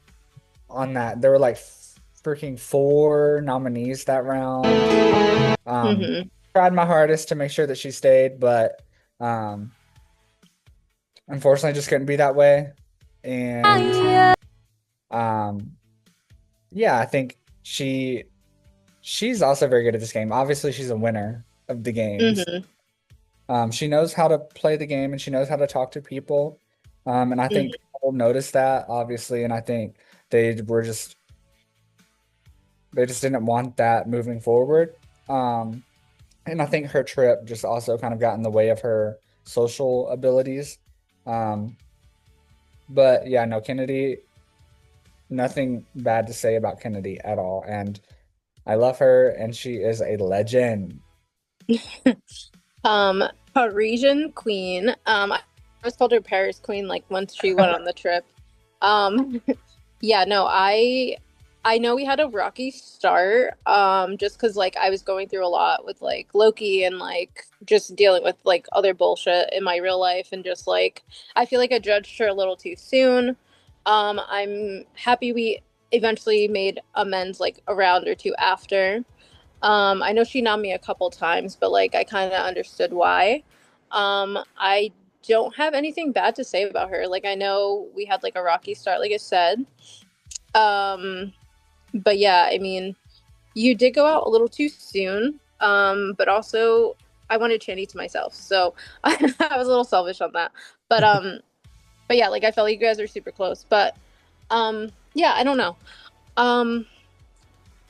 on that, there were like freaking 4 nominees that round. Mhm. Tried my hardest to make sure that she stayed, but um, unfortunately, just couldn't be that way. And um, yeah, I think she's also very good at this game. Obviously, she's a winner of the games. Mhm. She knows how to play the game and she knows how to talk to people. And I think Mhm. people noticed that, obviously, and I think they just didn't want that moving forward. Um, and I think her trip just also kind of got in the way of her social abilities. Um, but yeah, no, Kennedy, nothing bad to say about Kennedy at all. And I love her and she is a legend. Um, Parisian Queen. I was called her Paris Queen like once she went on the trip. Um, yeah, no, I know we had a rocky start, just because like I was going through a lot with like Loki and like just dealing with like other bullshit in my real life and just like I feel like I judged her a little too soon. I'm happy we eventually made amends like a round or two after. I know she nominated me a couple times, but like I kind of understood why. I don't have anything bad to say about her. Like I know we had like a rocky start, like I said. Um, but yeah, I mean, you did go out a little too soon. But also I wanted Channy to myself, so I was a little selfish on that. But but yeah, like I felt like you guys are super close. But yeah, I don't know. Um,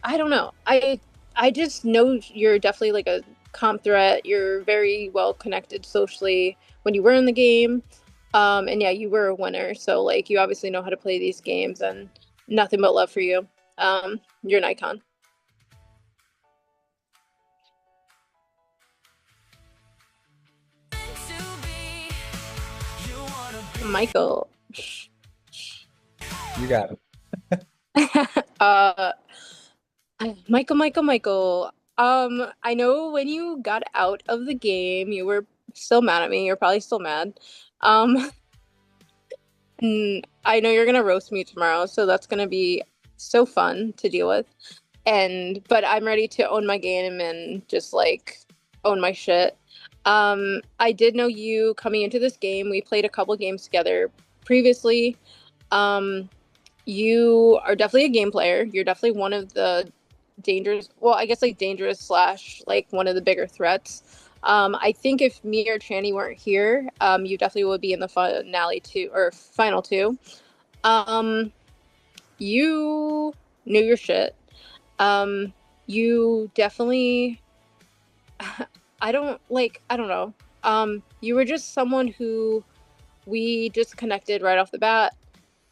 I don't know. I just know you're definitely like a comp threat. You're very well connected socially when you were in the game. And yeah, you were a winner. So like you obviously know how to play these games and nothing but love for you. You're an icon. Michael. You got it. uh Michael. I know when you got out of the game, you were still mad at me. You're probably still mad. Um I know you're gonna roast me tomorrow, so that's gonna be so fun to deal with. And but I'm ready to own my game and just like own my shit. I did know you coming into this game. We played a couple games together previously. Um, you are definitely a game player. You're definitely one of the dangerous, well, I guess like dangerous slash like one of the bigger threats. I think if me or Channy weren't here, you definitely would be in the finale two or final two. Um, you knew your shit. Um, you definitely, I don't know. You were just someone who we just connected right off the bat.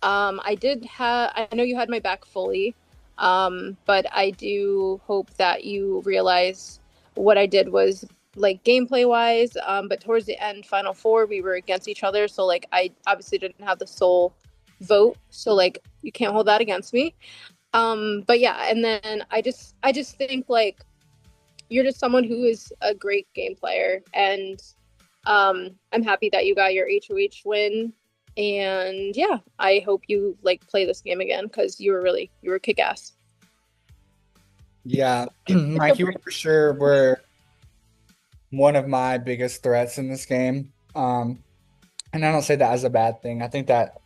I know you had my back fully, but I do hope that you realize what I did was like gameplay wise. But towards the end, Final Four, we were against each other, so like I obviously didn't have the sole vote, so like you can't hold that against me. But yeah, and then I just think like you're just someone who is a great game player, and I'm happy that you got your HOH win. And yeah, I hope you like play this game again because you were kick ass. Yeah, Mike, you for sure were one of my biggest threats in this game. And I don't say that as a bad thing. I think that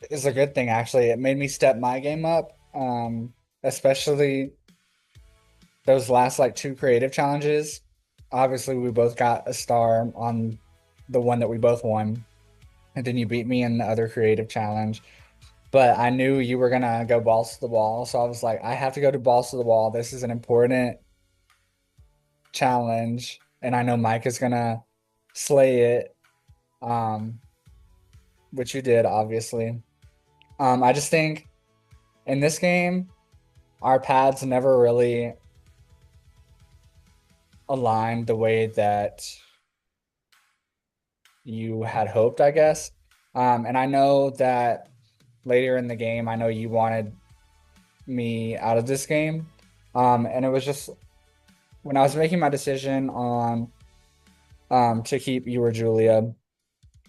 is a good thing, actually. It made me step my game up. especially those last like two creative challenges. Obviously, we both got a star on the one that we both won, and then you beat me in the other creative challenge. But I knew you were gonna go balls to the wall, so I was like, I have to go to balls to the wall. This is an important challenge, and I know Mike is gonna slay it. Um, which you did, obviously. I just think in this game, our paths never really aligned the way that you had hoped, I guess. And I know that later in the game, I know you wanted me out of this game. And it was just when I was making my decision on to keep you or Julia.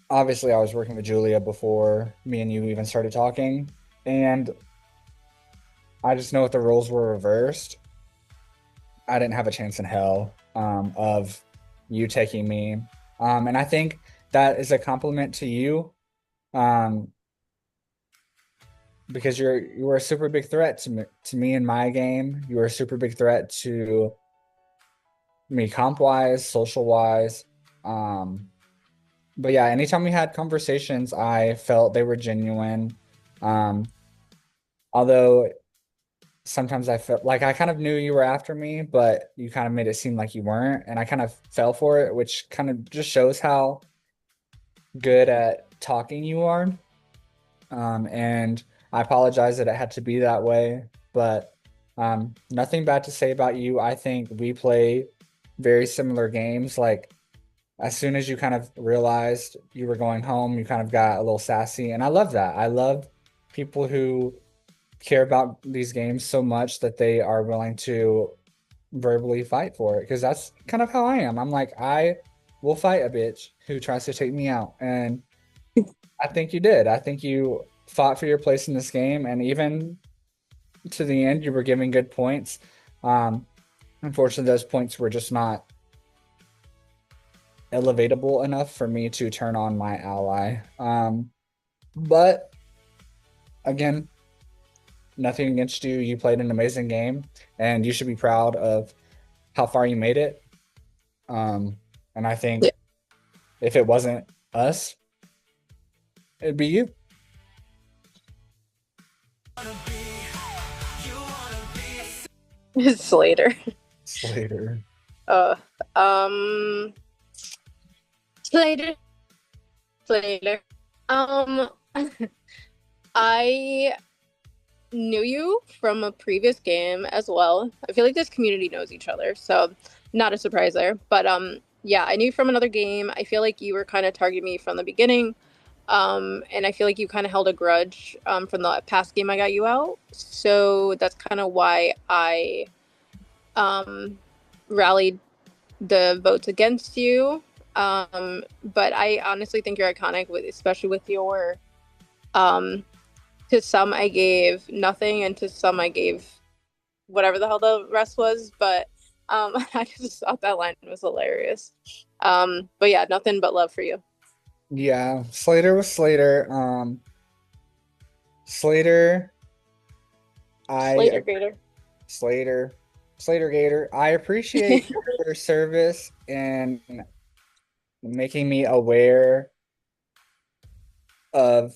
Obviously, I was working with Julia before me and you even started talking, and I just know if the roles were reversed, I didn't have a chance in hell of you taking me. And I think that is a compliment to you, um, because you were a super big threat to me in my game. You were a super big threat to me comp wise, social wise. Um, but yeah, anytime we had conversations, I felt they were genuine. Um, although sometimes I felt like I kind of knew you were after me, but you kind of made it seem like you weren't, and I kind of fell for it, which kind of just shows how good at talking you are. And I apologize that it had to be that way, but nothing bad to say about you. I think we play very similar games. Like as soon as you kind of realized you were going home, you kind of got a little sassy, and I love that. I love people who care about these games so much that they are willing to verbally fight for it, because that's kind of how I am. I'm like, I will fight a bitch who tries to take me out. And I think you did. I think you fought for your place in this game, and even to the end, you were giving good points. Um, Unfortunately, those points were just not elevatable enough for me to turn on my ally. But again, nothing against you. You played an amazing game, and you should be proud of how far you made it. And I think Yeah. if it wasn't us, it'd be you. Slater. Slater. Uh, um, Slater. Slater. Um, I knew you from a previous game as well. I feel like this community knows each other, so not a surprise there. But yeah, I knew you from another game. I feel like you were kind of targeting me from the beginning. And I feel like you kind of held a grudge from the past game I got you out. So that's kind of why I rallied the votes against you. But I honestly think you're iconic, with especially with your to some I gave nothing, and to some I gave whatever the hell the rest was. But I just thought that line was hilarious. But yeah, nothing but love for you. Yeah, Slater was Slater. Slater, Slater I Gator. Slater, Slater Gator. I appreciate your service in making me aware of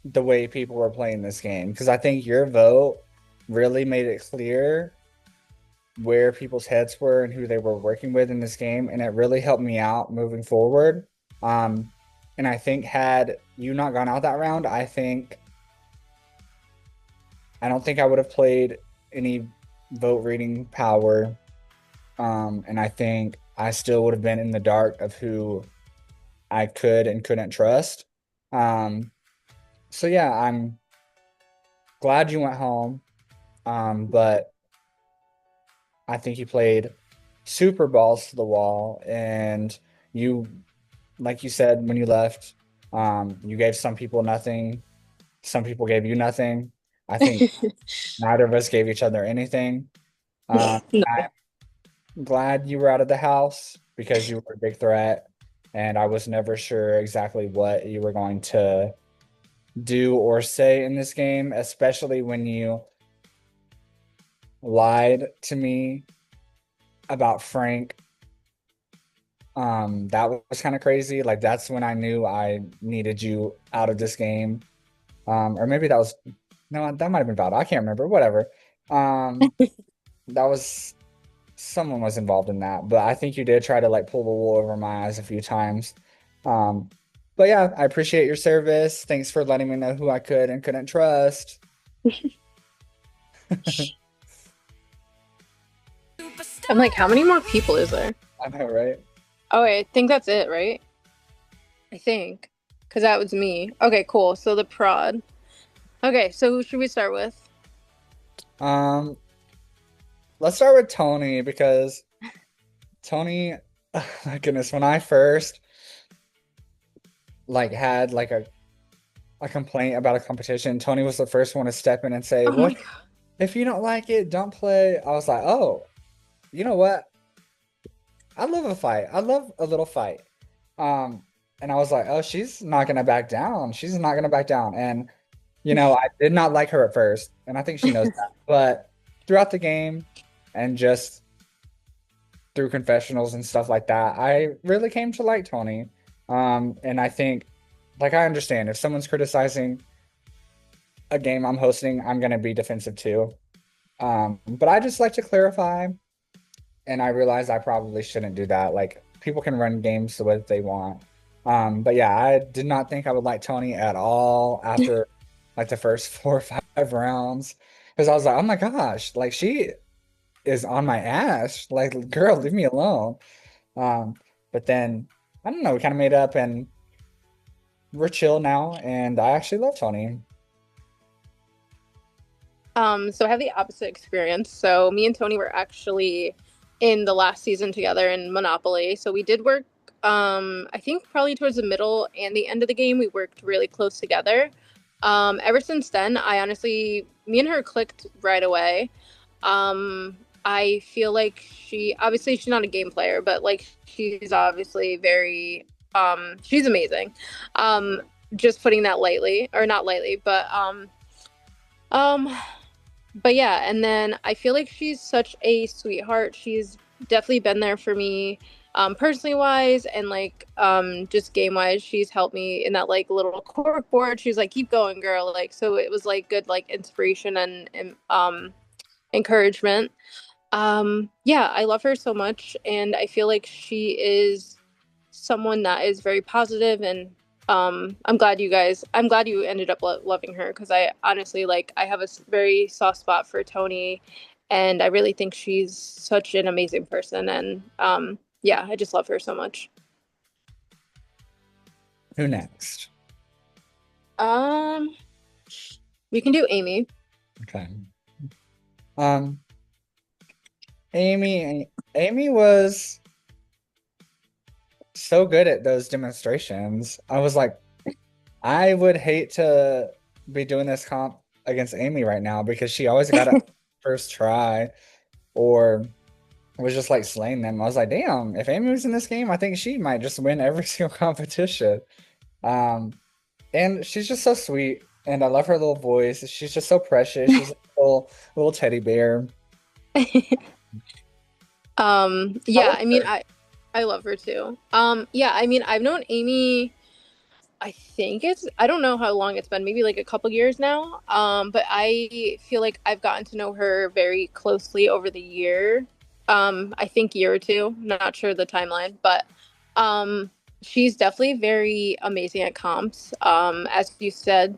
the way people were playing this game, because I think your vote really made it clear where people's heads were and who they were working with in this game, and it really helped me out moving forward. And I think had you not gone out that round, I don't think I would have played any vote reading power. And I think I still would have been in the dark of who I could and couldn't trust. So yeah, I'm glad you went home. But I think you played super balls to the wall, and you, like you said when you left, you gave some people nothing, some people gave you nothing. I think neither of us gave each other anything. No. I'm glad you were out of the house because you were a big threat, and I was never sure exactly what you were going to do or say in this game, especially when you lied to me about Frank. That was kind of crazy. Like that's when I knew I needed you out of this game. Or maybe that was no, that might have been Valdo. I can't remember. Whatever. Um, that was someone was involved in that, but I think you did try to like pull the wool over my eyes a few times. Um, but yeah, I appreciate your service. Thanks for letting me know who I could and couldn't trust. I'm like, how many more people is there? I know, right? Oh, wait, I think that's it, right? I think. Because that was me. Okay, cool. So the prod. Okay, so who should we start with? Um, let's start with Tony because Tony, oh my goodness, when I first like had like a complaint about a competition, Tony was the first one to step in and say, Oh my "What god. if you don't like it, don't play." I was like, "Oh, you know what? I love a fight. I love a little fight." Um, and I was like, "Oh, she's not gonna back down. She's not gonna back down." And I did not like her at first, and I think she knows that. But throughout the game and just through confessionals and stuff like that, I really came to like Tony. And I think, like, I understand if someone's criticizing a game I'm hosting, I'm gonna be defensive too. But I just like to clarify, and I realize I probably shouldn't do that. Like, people can run games the way that they want. But yeah, I did not think I would like Tony at all after like the first 4 or 5 rounds. Because I was like, oh my gosh, like she is on my ass. Like, girl, leave me alone. Um, but then I don't know, we kind of made up and we're chill now, and I actually love Tony. So I have the opposite experience. So me and Tony were actually in the last season together in Monopoly. So we did work, I think probably towards the middle and the end of the game, we worked really close together. Ever since then, me and her clicked right away. I feel like obviously she's not a game player, but like she's obviously she's amazing. Just putting that lightly, or not lightly, um, but yeah, and then I feel like she's such a sweetheart. She's definitely been there for me, personally wise, and like just game wise. She's helped me in that like little cork board. She's like, keep going, girl. Like, so it was like good like inspiration and encouragement. Yeah, I love her so much, and I feel like she is someone that is very positive, and I'm glad you ended up loving her, because I honestly like I have a very soft spot for Tony, and I really think she's such an amazing person, and yeah, I just love her so much. Who next? Um, we can do Amy. Okay. Um, Amy was so good at those demonstrations. I was like, I would hate to be doing this comp against Amy right now because she always got it first try or was just like slaying them. I was like, damn, if Amy was in this game, I think she might just win every single competition. Um, and she's just so sweet, and I love her little voice. She's just so precious. She's a little teddy bear. Yeah, love I mean, her. I love her too. Yeah, I mean, I've known Amy, I don't know how long it's been, maybe like a couple years now. But I feel like I've gotten to know her very closely over the year. I think year or two, not sure the timeline, but she's definitely very amazing at comps. As you said,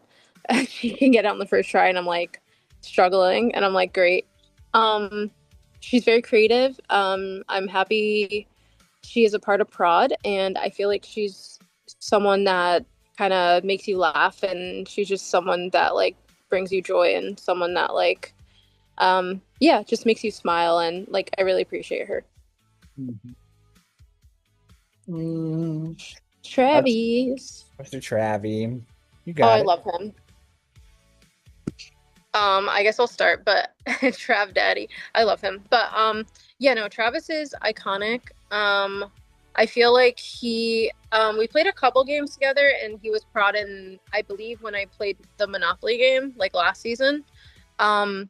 she can get out on the first try, and I'm like struggling, and I'm like, great. Um, she's very creative. I'm happy she is a part of Prod, and I feel like she's someone that kind of makes you laugh, and she's just someone that like brings you joy, and someone that like yeah, just makes you smile, and like I really appreciate her. Mhm. Mm, Travis. Mr. Travi, you Oh, got I it. love him. I guess I'll start, but Trav Daddy, I love him. But yeah, no, Travis is iconic. I feel like we played a couple games together, and he was prod in, I believe, when I played the Monopoly game like last season. Um,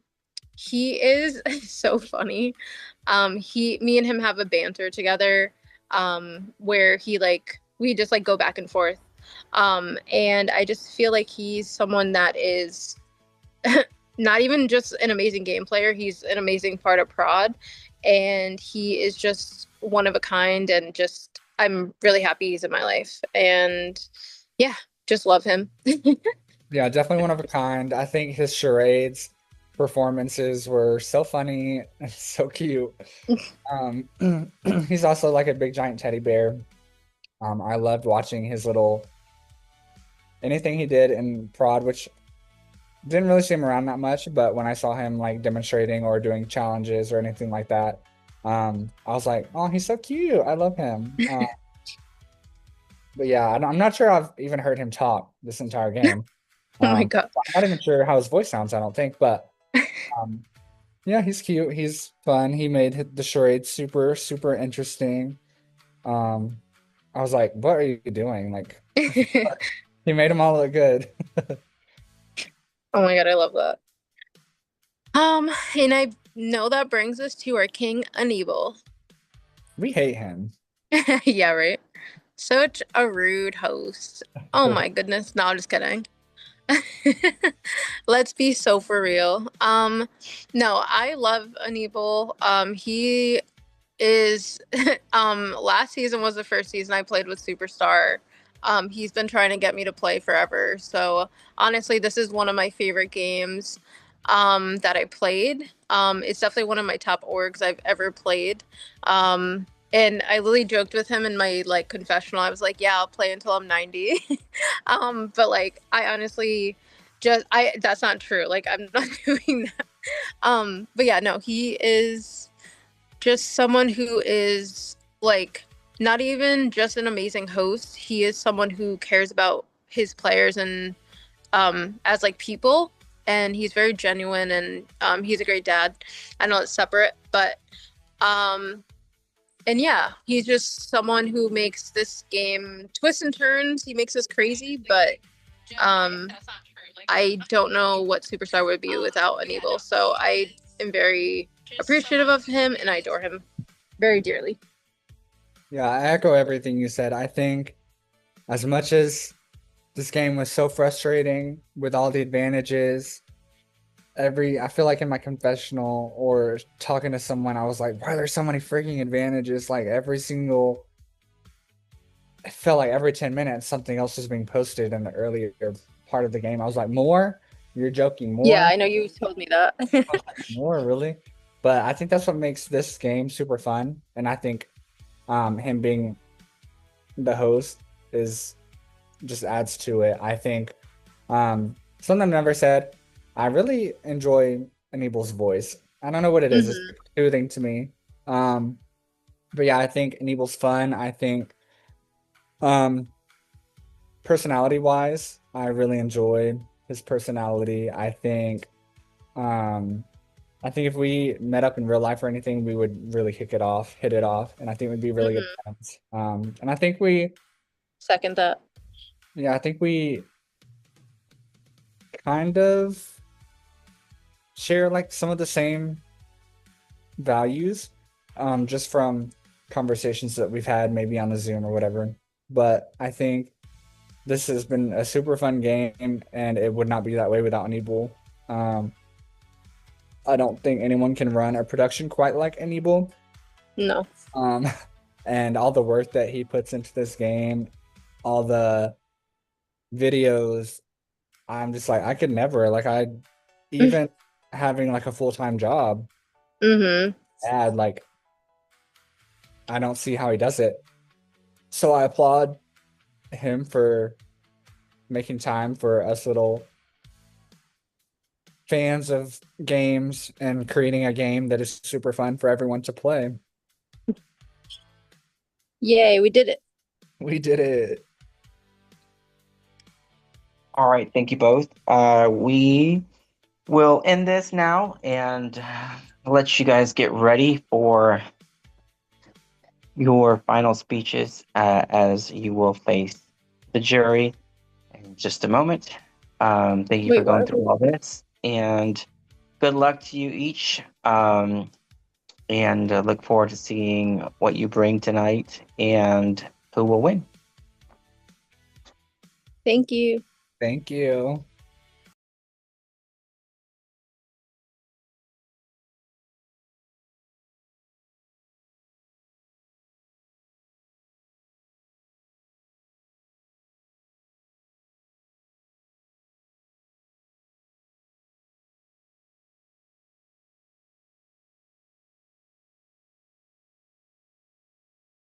he is so funny. Me and him have a banter together, where we just like go back and forth. And I just feel like he's someone that is not even just an amazing game player, he's an amazing part of prod, and he is just one of a kind, and just I'm really happy he's in my life. And yeah, just love him. Yeah, definitely one of a kind. I think his charades performances were so funny and so cute. Um, he's also like a big giant teddy bear. I loved watching his little anything he did in prod, which didn't really see him around that much, but when I saw him like demonstrating or doing challenges or anything like that, I was like, oh, he's so cute. I love him. But yeah, I'm not sure I've even heard him talk this entire game. Oh my God. I'm not even sure how his voice sounds, I don't think, but um, yeah, he's cute. He's fun. He made the charade super, super interesting. Um, I was like, what are you doing? Like, he made them all look good. Oh my God, I love that. And I know that brings us to our King Aníbal. We hate him. Yeah, right. Such a rude host. Oh my goodness. No, I'm just kidding. Let's be so for real. No, I love Aníbal. He is last season was the first season I played with Superstar. He's been trying to get me to play forever. So honestly, this is one of my favorite games that I played. It's definitely one of my top orgs I've ever played. And I literally joked with him in my like confessional. I was like, yeah, I'll play until I'm 90. But like I honestly that's not true. Like I'm not doing that. But yeah, no, he is just someone who is like not even just an amazing host. He is someone who cares about his players and as like people, and he's very genuine, and he's a great dad. I know it's separate, but um and yeah, he's just someone who makes this game twists and turns. He makes us crazy, but um I don't know what Superstar would be without Aníbal. So I am very appreciative of him, and I adore him very dearly. Yeah, I echo everything you said. I think as much as this game was so frustrating with all the advantages, I feel like in my confessional or talking to someone, I was like, why are there so many freaking advantages? Like I felt like every 10 minutes something else was being posted in the earlier part of the game. I was like, more? You're joking, more? Yeah, I know you told me that. More, really? But I think that's what makes this game super fun. And I think him being the host is just adds to it. I think something I've never said, I really enjoy Aníbal's voice. I don't know what it is. It's soothing to me. But yeah, I think Aníbal's fun. I think personality wise, I really enjoy his personality. I think if we met up in real life or anything, we would really hit it off, and I think we'd be really good friends. And I think Second that. I think we kind of share like some of the same values, just from conversations that we've had maybe on a Zoom or whatever. But I think this has been a super fun game, and it would not be that way without Aníbal. I don't think anyone can run a production quite like Aníbal. No. And all the work that he puts into this game, all the videos, I'm just like, I could never, like, even having like a full-time job, add like, I don't see how he does it. So I applaud him for making time for us little fans of games and creating a game that is super fun for everyone to play. Yay, we did it. We did it. All right, thank you both. We will end this now and let you guys get ready for your final speeches as you will face the jury in just a moment. Thank you for Wait, going what? through all this, and good luck to you each. And look forward to seeing what you bring tonight and who will win. Thank you. Thank you.